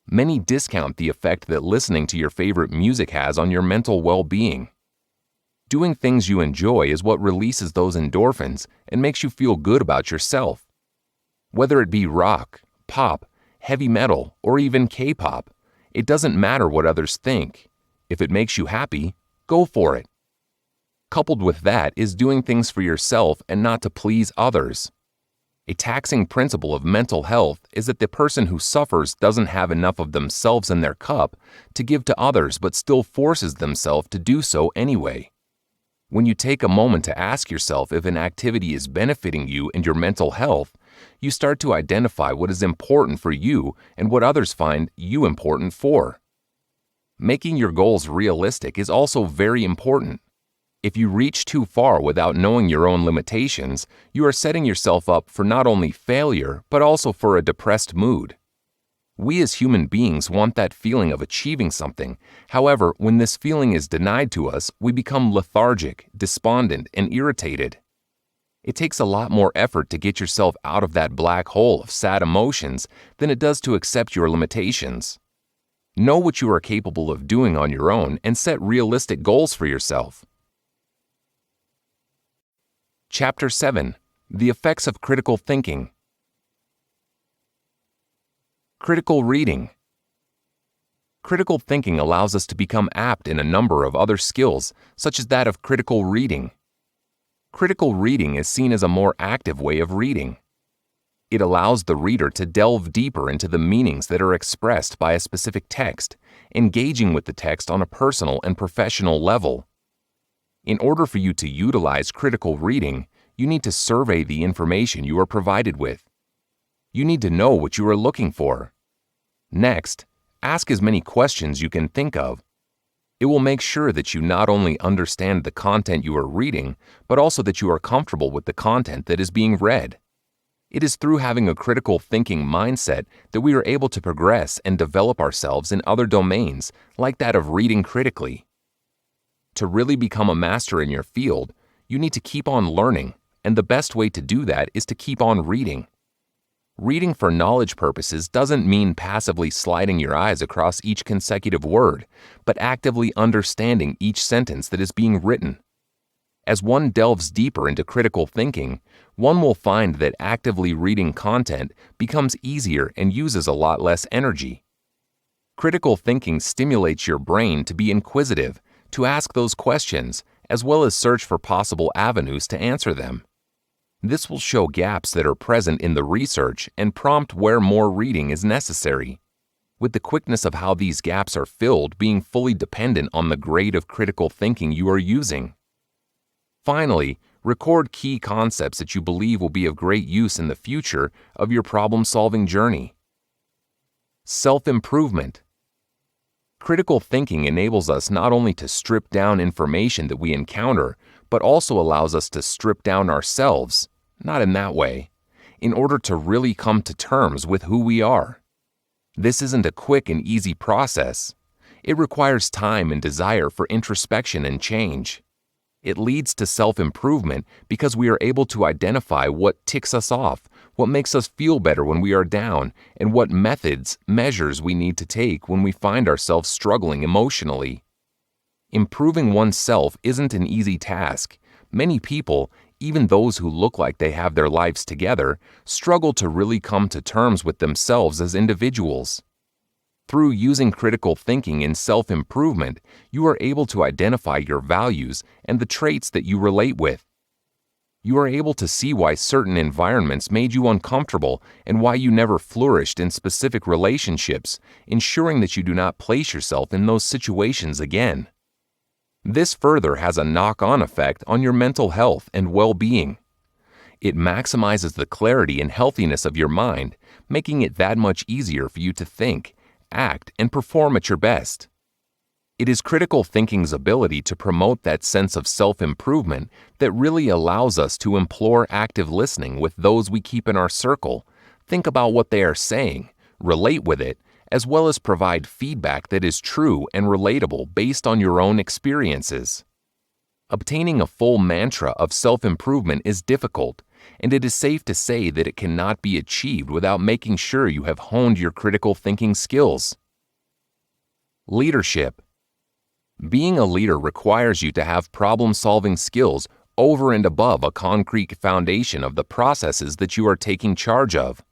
Many discount the effect that listening to your favorite music has on your mental well-being. Doing things you enjoy is what releases those endorphins and makes you feel good about yourself. Whether it be rock, pop, heavy metal, or even K-pop, it doesn't matter what others think. If it makes you happy, go for it. Coupled with that is doing things for yourself and not to please others. A taxing principle of mental health is that the person who suffers doesn't have enough of themselves in their cup to give to others but still forces themselves to do so anyway. When you take a moment to ask yourself if an activity is benefiting you and your mental health, you start to identify what is important for you and what others find you important for. Making your goals realistic is also very important. If you reach too far without knowing your own limitations, you are setting yourself up for not only failure, but also for a depressed mood. We as human beings want that feeling of achieving something. However, when this feeling is denied to us, we become lethargic, despondent, and irritated. It takes a lot more effort to get yourself out of that black hole of sad emotions than it does to accept your limitations. Know what you are capable of doing on your own and set realistic goals for yourself. Chapter 7. The Effects of Critical Thinking. Critical reading. Critical thinking allows us to become apt in a number of other skills, such as that of critical reading. Critical reading is seen as a more active way of reading. It allows the reader to delve deeper into the meanings that are expressed by a specific text, engaging with the text on a personal and professional level. In order for you to utilize critical reading, you need to survey the information you are provided with. You need to know what you are looking for. Next, ask as many questions you can think of. It will make sure that you not only understand the content you are reading, but also that you are comfortable with the content that is being read. It is through having a critical thinking mindset that we are able to progress and develop ourselves in other domains, like that of reading critically. To really become a master in your field, you need to keep on learning, and the best way to do that is to keep on reading. Reading for knowledge purposes doesn't mean passively sliding your eyes across each consecutive word, but actively understanding each sentence that is being written. As one delves deeper into critical thinking, one will find that actively reading content becomes easier and uses a lot less energy. Critical thinking stimulates your brain to be inquisitive, to ask those questions, as well as search for possible avenues to answer them. This will show gaps that are present in the research and prompt where more reading is necessary, with the quickness of how these gaps are filled being fully dependent on the grade of critical thinking you are using. Finally, record key concepts that you believe will be of great use in the future of your problem-solving journey. Self-improvement. Critical thinking enables us not only to strip down information that we encounter, but also allows us to strip down ourselves, not in that way, in order to really come to terms with who we are. This isn't a quick and easy process. It requires time and desire for introspection and change. It leads to self-improvement because we are able to identify what ticks us off, what makes us feel better when we are down, and what measures we need to take when we find ourselves struggling emotionally. Improving oneself isn't an easy task. Many people, even those who look like they have their lives together, struggle to really come to terms with themselves as individuals. Through using critical thinking in self-improvement, you are able to identify your values and the traits that you relate with. You are able to see why certain environments made you uncomfortable and why you never flourished in specific relationships, ensuring that you do not place yourself in those situations again. This further has a knock-on effect on your mental health and well-being. It maximizes the clarity and healthiness of your mind, making it that much easier for you to think, act, and perform at your best. It is critical thinking's ability to promote that sense of self-improvement that really allows us to implore active listening with those we keep in our circle, think about what they are saying, relate with it, as well as provide feedback that is true and relatable based on your own experiences. Obtaining a full mantra of self-improvement is difficult, and it is safe to say that it cannot be achieved without making sure you have honed your critical thinking skills. Leadership. Being a leader requires you to have problem-solving skills over and above a concrete foundation of the processes that you are taking charge of.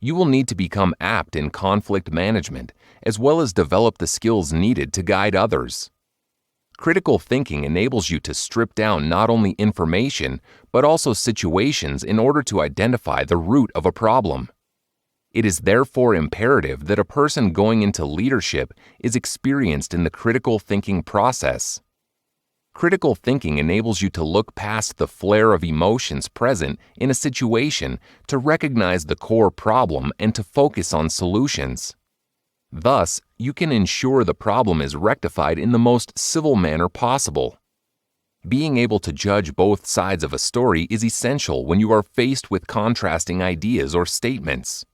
You will need to become apt in conflict management, as well as develop the skills needed to guide others. Critical thinking enables you to strip down not only information, but also situations in order to identify the root of a problem. It is therefore imperative that a person going into leadership is experienced in the critical thinking process. Critical thinking enables you to look past the flare of emotions present in a situation to recognize the core problem and to focus on solutions. Thus, you can ensure the problem is rectified in the most civil manner possible. Being able to judge both sides of a story is essential when you are faced with contrasting ideas or statements.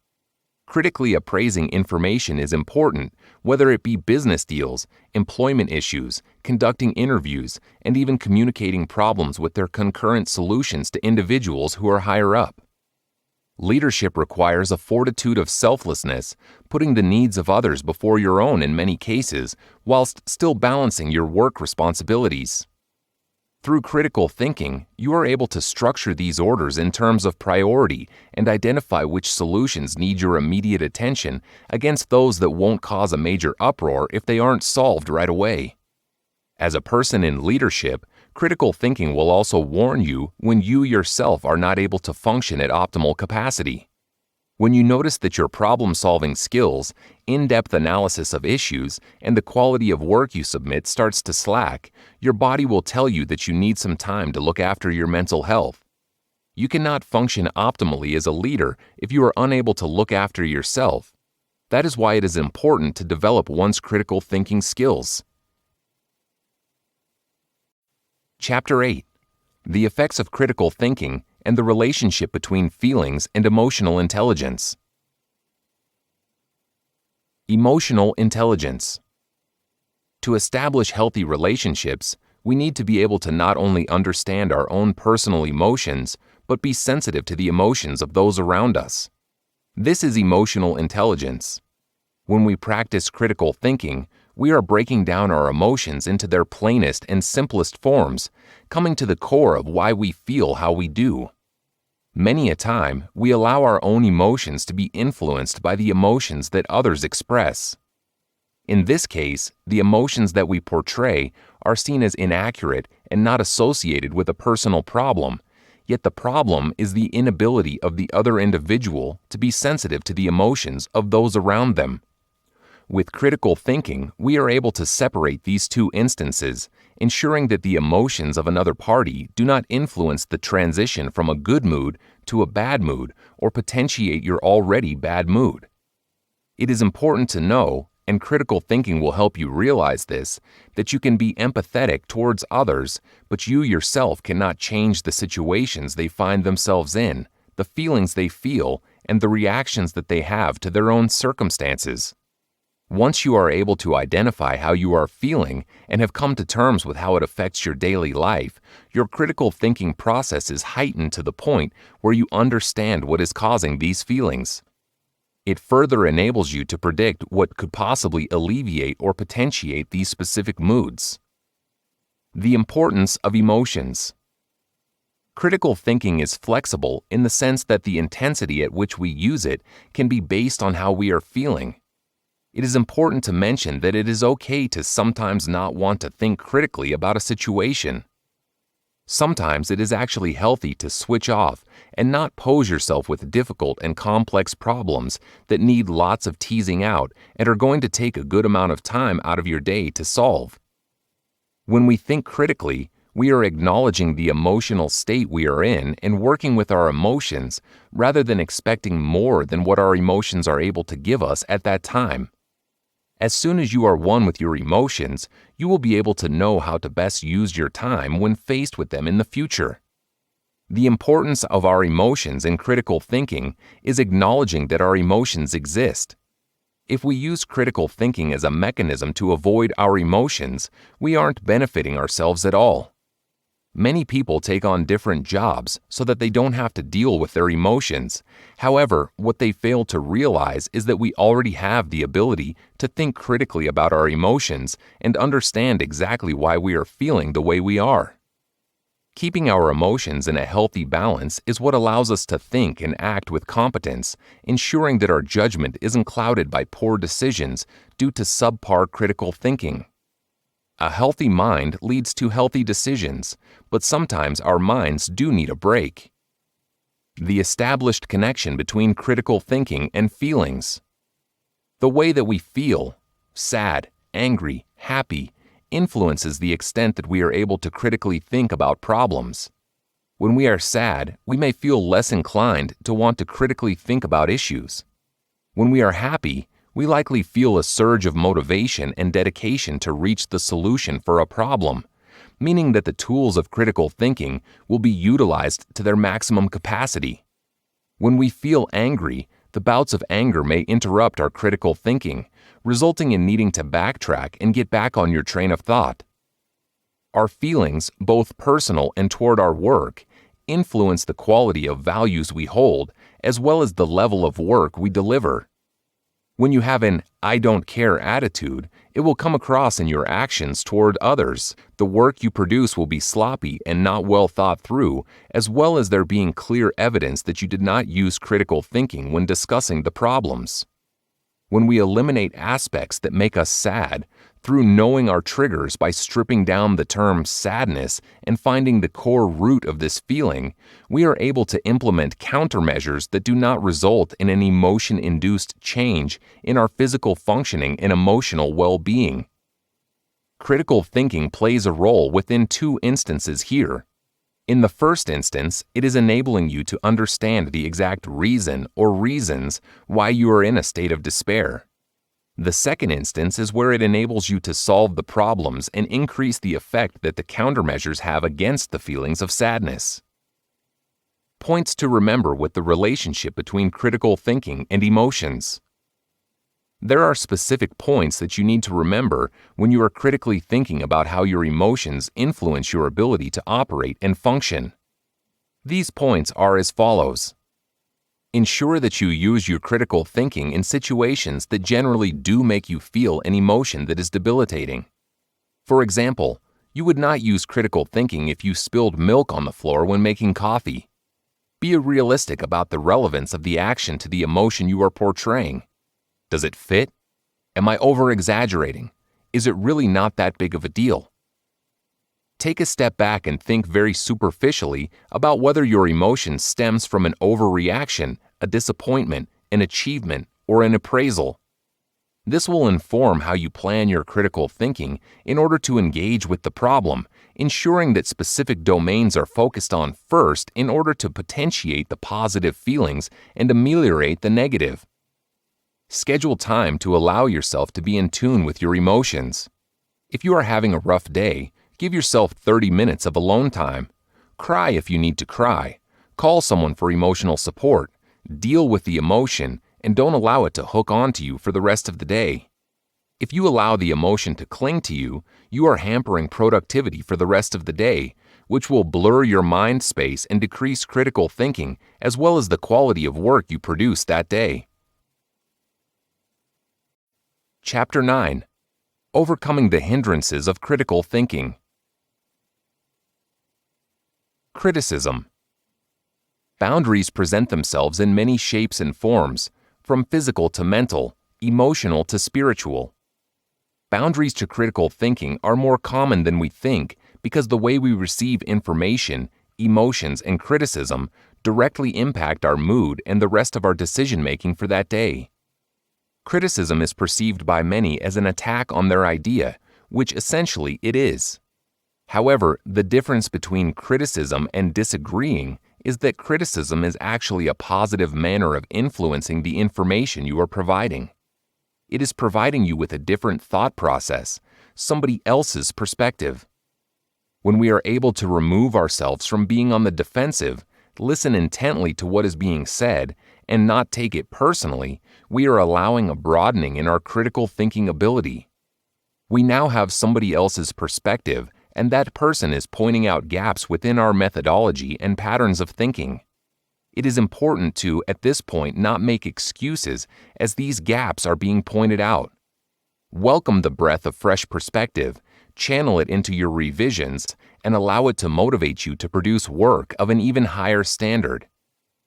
Critically appraising information is important, whether it be business deals, employment issues, conducting interviews, and even communicating problems with their concurrent solutions to individuals who are higher up. Leadership requires a fortitude of selflessness, putting the needs of others before your own in many cases, whilst still balancing your work responsibilities. Through critical thinking, you are able to structure these orders in terms of priority and identify which solutions need your immediate attention against those that won't cause a major uproar if they aren't solved right away. As a person in leadership, critical thinking will also warn you when you yourself are not able to function at optimal capacity. When you notice that your problem-solving skills, in-depth analysis of issues, and the quality of work you submit starts to slack, your body will tell you that you need some time to look after your mental health. You cannot function optimally as a leader if you are unable to look after yourself. That is why it is important to develop one's critical thinking skills. Chapter 8. The effects of critical thinking and the relationship between feelings and emotional intelligence. Emotional intelligence. To establish healthy relationships, we need to be able to not only understand our own personal emotions, but be sensitive to the emotions of those around us. This is emotional intelligence. When we practice critical thinking, we are breaking down our emotions into their plainest and simplest forms, coming to the core of why we feel how we do. Many a time, we allow our own emotions to be influenced by the emotions that others express. In this case, the emotions that we portray are seen as inaccurate and not associated with a personal problem, yet the problem is the inability of the other individual to be sensitive to the emotions of those around them. With critical thinking, we are able to separate these two instances, ensuring that the emotions of another party do not influence the transition from a good mood to a bad mood or potentiate your already bad mood. It is important to know, and critical thinking will help you realize this, that you can be empathetic towards others, but you yourself cannot change the situations they find themselves in, the feelings they feel, and the reactions that they have to their own circumstances. Once you are able to identify how you are feeling and have come to terms with how it affects your daily life, your critical thinking process is heightened to the point where you understand what is causing these feelings. It further enables you to predict what could possibly alleviate or potentiate these specific moods. The importance of emotions. Critical thinking is flexible in the sense that the intensity at which we use it can be based on how we are feeling. It is important to mention that it is okay to sometimes not want to think critically about a situation. Sometimes it is actually healthy to switch off and not pose yourself with difficult and complex problems that need lots of teasing out and are going to take a good amount of time out of your day to solve. When we think critically, we are acknowledging the emotional state we are in and working with our emotions rather than expecting more than what our emotions are able to give us at that time. As soon as you are one with your emotions, you will be able to know how to best use your time when faced with them in the future. The importance of our emotions in critical thinking is acknowledging that our emotions exist. If we use critical thinking as a mechanism to avoid our emotions, we aren't benefiting ourselves at all. Many people take on different jobs so that they don't have to deal with their emotions. However, what they fail to realize is that we already have the ability to think critically about our emotions and understand exactly why we are feeling the way we are. Keeping our emotions in a healthy balance is what allows us to think and act with competence, ensuring that our judgment isn't clouded by poor decisions due to subpar critical thinking. A healthy mind leads to healthy decisions, but sometimes our minds do need a break. The established connection between critical thinking and feelings. The way that we feel, sad, angry, happy, influences the extent that we are able to critically think about problems. When we are sad, we may feel less inclined to want to critically think about issues. When we are happy, we likely feel a surge of motivation and dedication to reach the solution for a problem, meaning that the tools of critical thinking will be utilized to their maximum capacity. When we feel angry, the bouts of anger may interrupt our critical thinking, resulting in needing to backtrack and get back on your train of thought. Our feelings, both personal and toward our work, influence the quality of values we hold, as well as the level of work we deliver. When you have an "I don't care" attitude, it will come across in your actions toward others. The work you produce will be sloppy and not well thought through, as well as there being clear evidence that you did not use critical thinking when discussing the problems. When we eliminate aspects that make us sad, Through knowing our triggers by stripping down the term sadness and finding the core root of this feeling, we are able to implement countermeasures that do not result in an emotion-induced change in our physical functioning and emotional well-being. Critical thinking plays a role within two instances here. In the first instance, it is enabling you to understand the exact reason or reasons why you are in a state of despair. The second instance is where it enables you to solve the problems and increase the effect that the countermeasures have against the feelings of sadness. Points to remember with the relationship between critical thinking and emotions. There are specific points that you need to remember when you are critically thinking about how your emotions influence your ability to operate and function. These points are as follows. Ensure that you use your critical thinking in situations that generally do make you feel an emotion that is debilitating. For example, you would not use critical thinking if you spilled milk on the floor when making coffee. Be realistic about the relevance of the action to the emotion you are portraying. Does it fit? Am I over-exaggerating? Is it really not that big of a deal? Take a step back and think very superficially about whether your emotion stems from an overreaction, a disappointment, an achievement, or an appraisal. This will inform how you plan your critical thinking in order to engage with the problem, ensuring that specific domains are focused on first in order to potentiate the positive feelings and ameliorate the negative. Schedule time to allow yourself to be in tune with your emotions. If you are having a rough day, give yourself 30 minutes of alone time. Cry if you need to cry. Call someone for emotional support. Deal with the emotion and don't allow it to hook onto you for the rest of the day. If you allow the emotion to cling to you, you are hampering productivity for the rest of the day, which will blur your mind space and decrease critical thinking as well as the quality of work you produce that day. Chapter 9. Overcoming the hindrances of critical thinking. Criticism. Boundaries present themselves in many shapes and forms, from physical to mental, emotional to spiritual. Boundaries to critical thinking are more common than we think because the way we receive information, emotions, and criticism directly impact our mood and the rest of our decision-making for that day. Criticism is perceived by many as an attack on their idea, which essentially it is. However, the difference between criticism and disagreeing is that criticism is actually a positive manner of influencing the information you are providing. It is providing you with a different thought process, somebody else's perspective. When we are able to remove ourselves from being on the defensive, listen intently to what is being said, and not take it personally, we are allowing a broadening in our critical thinking ability. We now have somebody else's perspective, and that person is pointing out gaps within our methodology and patterns of thinking. It is important to, at this point, not make excuses as these gaps are being pointed out. Welcome the breath of fresh perspective, channel it into your revisions, and allow it to motivate you to produce work of an even higher standard.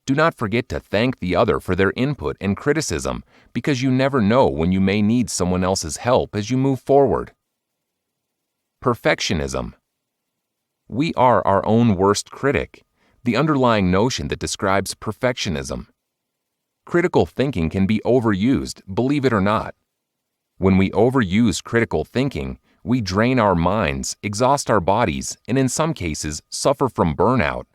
Do not forget to thank the other for their input and criticism, because you never know when you may need someone else's help as you move forward. Perfectionism. We are our own worst critic, the underlying notion that describes perfectionism. Critical thinking can be overused, believe it or not. When we overuse critical thinking, we drain our minds, exhaust our bodies, and in some cases, suffer from burnout.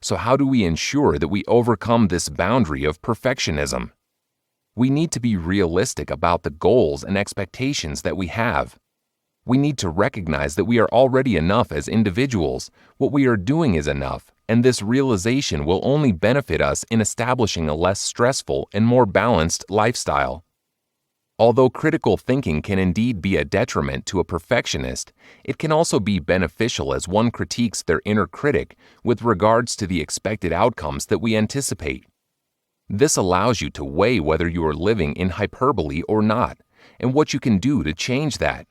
So how do we ensure that we overcome this boundary of perfectionism? We need to be realistic about the goals and expectations that we have. We need to recognize that we are already enough as individuals, what we are doing is enough, and this realization will only benefit us in establishing a less stressful and more balanced lifestyle. Although critical thinking can indeed be a detriment to a perfectionist, it can also be beneficial as one critiques their inner critic with regards to the expected outcomes that we anticipate. This allows you to weigh whether you are living in hyperbole or not, and what you can do to change that.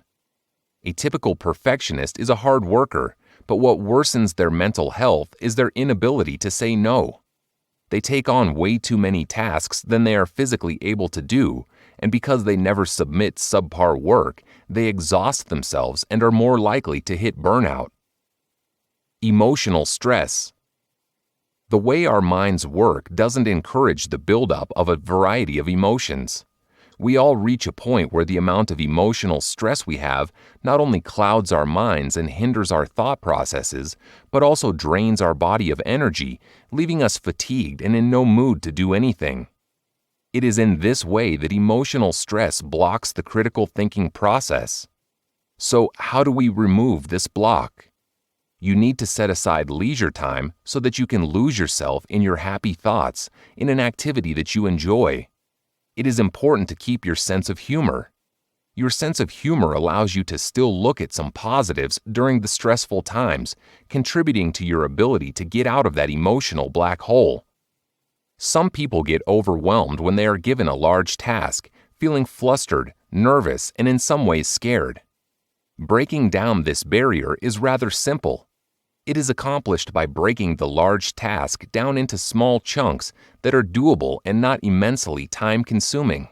A typical perfectionist is a hard worker, but what worsens their mental health is their inability to say no. They take on way too many tasks than they are physically able to do, and because they never submit subpar work, they exhaust themselves and are more likely to hit burnout. Emotional stress. The way our minds work doesn't encourage the buildup of a variety of emotions. We all reach a point where the amount of emotional stress we have not only clouds our minds and hinders our thought processes, but also drains our body of energy, leaving us fatigued and in no mood to do anything. It is in this way that emotional stress blocks the critical thinking process. So, how do we remove this block? You need to set aside leisure time so that you can lose yourself in your happy thoughts in an activity that you enjoy. It is important to keep your sense of humor. Your sense of humor allows you to still look at some positives during the stressful times, contributing to your ability to get out of that emotional black hole. Some people get overwhelmed when they are given a large task, feeling flustered, nervous, and in some ways scared. Breaking down this barrier is rather simple. It is accomplished by breaking the large task down into small chunks that are doable and not immensely time-consuming.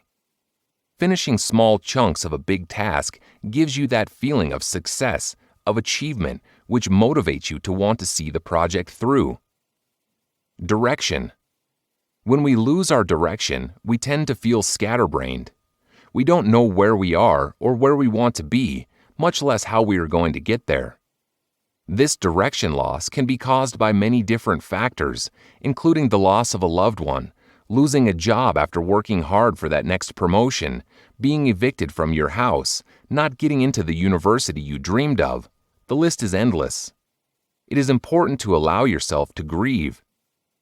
Finishing small chunks of a big task gives you that feeling of success, of achievement, which motivates you to want to see the project through. Direction. When we lose our direction, we tend to feel scatterbrained. We don't know where we are or where we want to be, much less how we are going to get there. This direction loss can be caused by many different factors, including the loss of a loved one, losing a job after working hard for that next promotion, being evicted from your house, not getting into the university you dreamed of. The list is endless. It is important to allow yourself to grieve.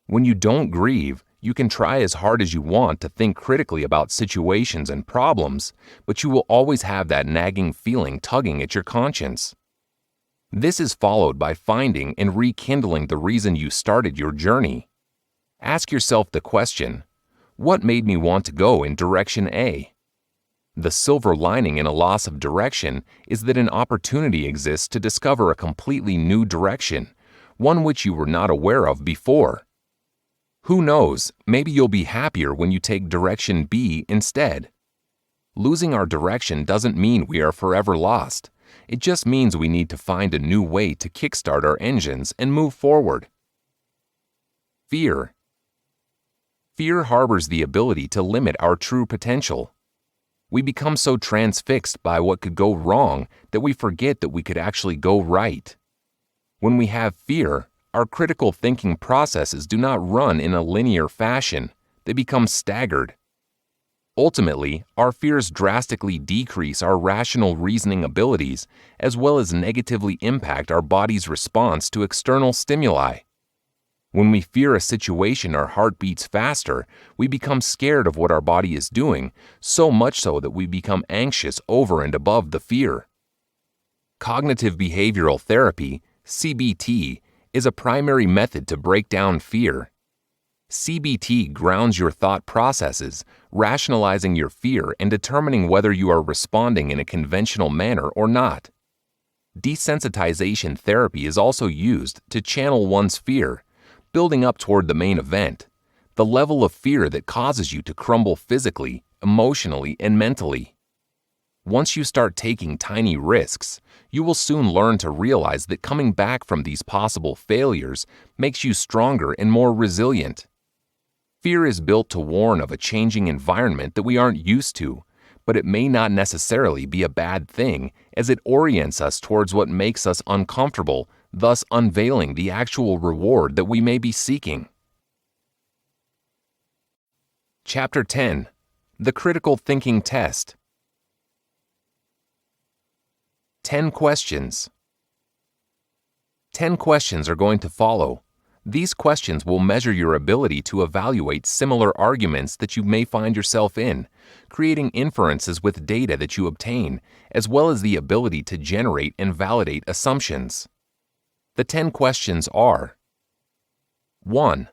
When you don't grieve, you can try as hard as you want to think critically about situations and problems, but you will always have that nagging feeling tugging at your conscience. This is followed by finding and rekindling the reason you started your journey. Ask yourself the question, what made me want to go in direction A? The silver lining in a loss of direction is that an opportunity exists to discover a completely new direction, one which you were not aware of before. Who knows, maybe you'll be happier when you take direction B instead. Losing our direction doesn't mean we are forever lost. It just means we need to find a new way to kickstart our engines and move forward. Fear. Fear harbors the ability to limit our true potential. We become so transfixed by what could go wrong that we forget that we could actually go right. When we have fear, our critical thinking processes do not run in a linear fashion. They become staggered. Ultimately, our fears drastically decrease our rational reasoning abilities as well as negatively impact our body's response to external stimuli. When we fear a situation, our heart beats faster, we become scared of what our body is doing, so much so that we become anxious over and above the fear. Cognitive behavioral therapy, CBT, is a primary method to break down fear. CBT grounds your thought processes, rationalizing your fear and determining whether you are responding in a conventional manner or not. Desensitization therapy is also used to channel one's fear, building up toward the main event, the level of fear that causes you to crumble physically, emotionally, and mentally. Once you start taking tiny risks, you will soon learn to realize that coming back from these possible failures makes you stronger and more resilient. Fear is built to warn of a changing environment that we aren't used to, but it may not necessarily be a bad thing as it orients us towards what makes us uncomfortable, thus unveiling the actual reward that we may be seeking. Chapter 10. The Critical Thinking Test. 10 questions. 10 questions are going to follow. These questions will measure your ability to evaluate similar arguments that you may find yourself in, creating inferences with data that you obtain, as well as the ability to generate and validate assumptions. The 10 questions are: 1.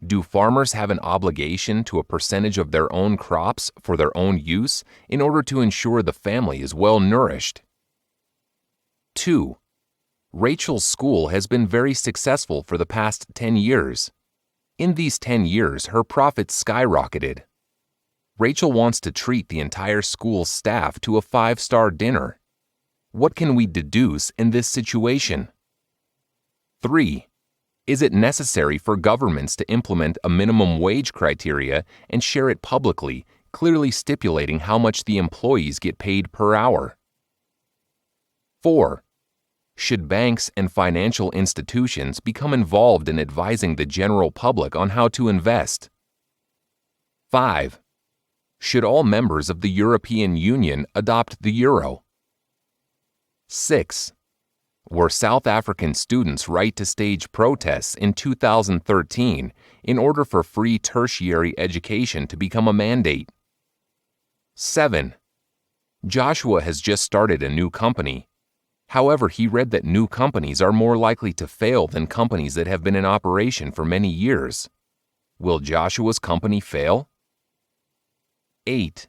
Do farmers have an obligation to a percentage of their own crops for their own use in order to ensure the family is well nourished? 2. Rachel's school has been very successful for the past 10 years. In these 10 years, her profits skyrocketed. Rachel wants to treat the entire school staff to a 5-star dinner. What can we deduce in this situation? 3. Is it necessary for governments to implement a minimum wage criteria and share it publicly, clearly stipulating how much the employees get paid per hour? 4. Should banks and financial institutions become involved in advising the general public on how to invest? 5. Should all members of the European Union adopt the euro? 6. Were South African students right to stage protests in 2013 in order for free tertiary education to become a mandate? 7. Joshua has just started a new company. However, he read that new companies are more likely to fail than companies that have been in operation for many years. Will Joshua's company fail? 8.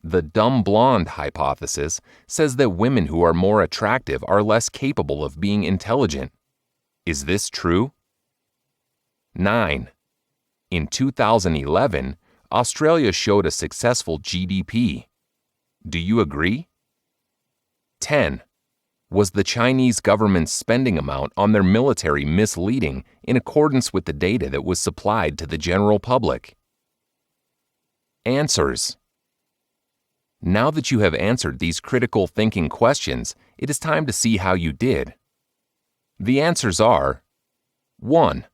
The dumb blonde hypothesis says that women who are more attractive are less capable of being intelligent. Is this true? 9. In 2011, Australia showed a successful GDP. Do you agree? 10. Was the Chinese government's spending amount on their military misleading in accordance with the data that was supplied to the general public? Answers. Now that you have answered these critical thinking questions, it is time to see how you did. The answers are: 1.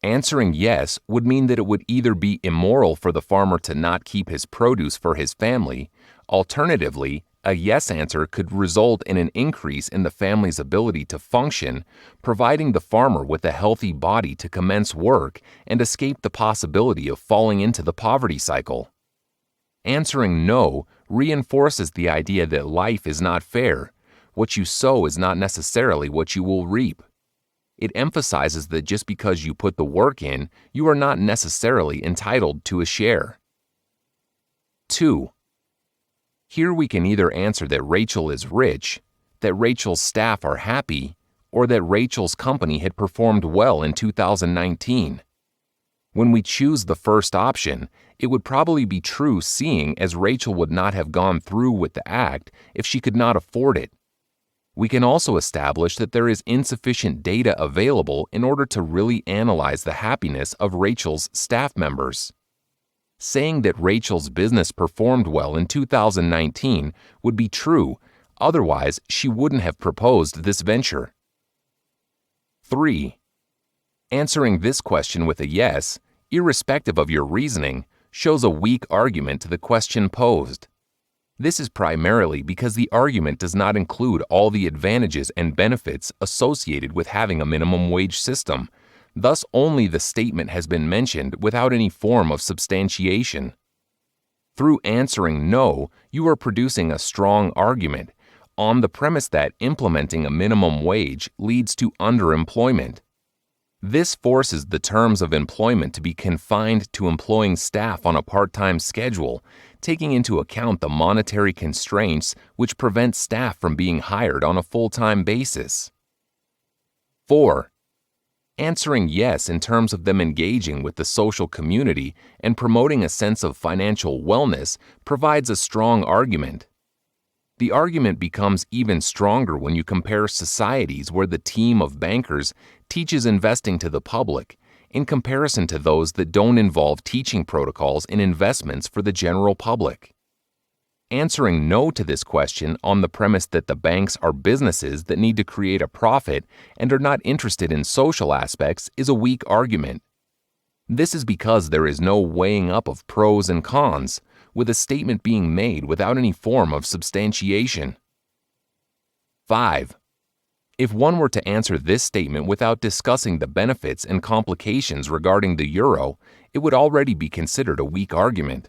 Answering yes would mean that it would either be immoral for the farmer to not keep his produce for his family. Alternatively, a yes answer could result in an increase in the family's ability to function, providing the farmer with a healthy body to commence work and escape the possibility of falling into the poverty cycle. Answering no reinforces the idea that life is not fair. What you sow is not necessarily what you will reap. It emphasizes that just because you put the work in, you are not necessarily entitled to a share. 2. Here we can either answer that Rachel is rich, that Rachel's staff are happy, or that Rachel's company had performed well in 2019. When we choose the first option, it would probably be true, seeing as Rachel would not have gone through with the act if she could not afford it. We can also establish that there is insufficient data available in order to really analyze the happiness of Rachel's staff members. Saying that Rachel's business performed well in 2019 would be true, otherwise she wouldn't have proposed this venture. 3. Answering this question with a yes, irrespective of your reasoning, shows a weak argument to the question posed. This is primarily because the argument does not include all the advantages and benefits associated with having a minimum wage system. Thus, only the statement has been mentioned without any form of substantiation. Through answering no, you are producing a strong argument on the premise that implementing a minimum wage leads to underemployment. This forces the terms of employment to be confined to employing staff on a part-time schedule, taking into account the monetary constraints which prevent staff from being hired on a full-time basis. 4. Answering yes in terms of them engaging with the social community and promoting a sense of financial wellness provides a strong argument. The argument becomes even stronger when you compare societies where the team of bankers teaches investing to the public, in comparison to those that don't involve teaching protocols in investments for the general public. Answering no to this question on the premise that the banks are businesses that need to create a profit and are not interested in social aspects is a weak argument. This is because there is no weighing up of pros and cons, with a statement being made without any form of substantiation. 5. If one were to answer this statement without discussing the benefits and complications regarding the euro, it would already be considered a weak argument.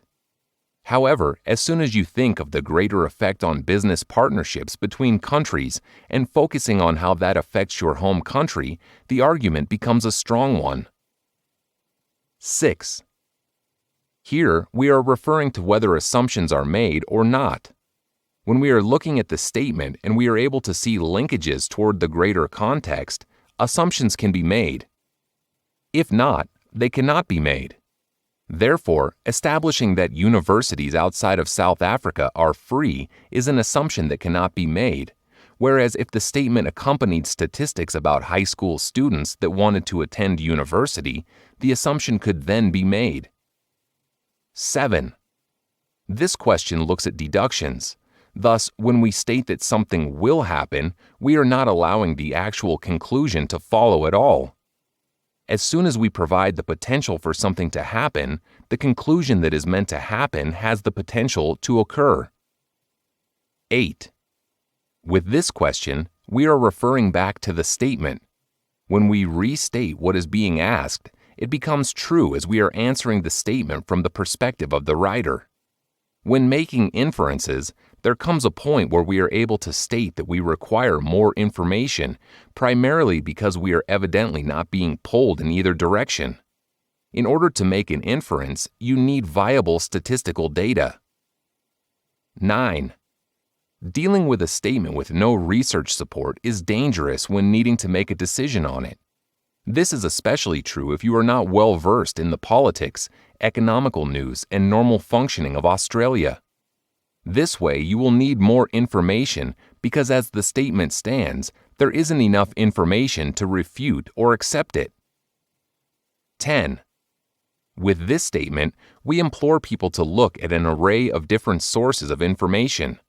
However, as soon as you think of the greater effect on business partnerships between countries and focusing on how that affects your home country, the argument becomes a strong one. 6. Here, we are referring to whether assumptions are made or not. When we are looking at the statement and we are able to see linkages toward the greater context, assumptions can be made. If not, they cannot be made. Therefore, establishing that universities outside of South Africa are free is an assumption that cannot be made, whereas if the statement accompanied statistics about high school students that wanted to attend university, the assumption could then be made. 7. This question looks at deductions. Thus, when we state that something will happen, we are not allowing the actual conclusion to follow at all. As soon as we provide the potential for something to happen, the conclusion that is meant to happen has the potential to occur. 8. With this question, we are referring back to the statement. When we restate what is being asked, it becomes true as we are answering the statement from the perspective of the writer. When making inferences, there comes a point where we are able to state that we require more information, primarily because we are evidently not being pulled in either direction. In order to make an inference, you need viable statistical data. 9. Dealing with a statement with no research support is dangerous when needing to make a decision on it. This is especially true if you are not well versed in the politics, economical news, and normal functioning of Australia. This way, you will need more information because as the statement stands, there isn't enough information to refute or accept it. 10. With this statement, we implore people to look at an array of different sources of information.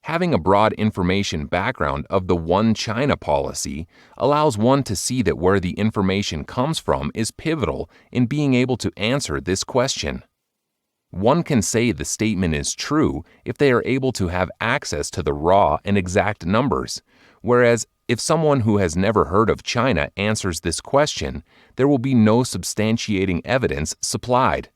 Having a broad information background of the One China policy allows one to see that where the information comes from is pivotal in being able to answer this question. One can say the statement is true if they are able to have access to the raw and exact numbers, whereas if someone who has never heard of China answers this question, there will be no substantiating evidence supplied.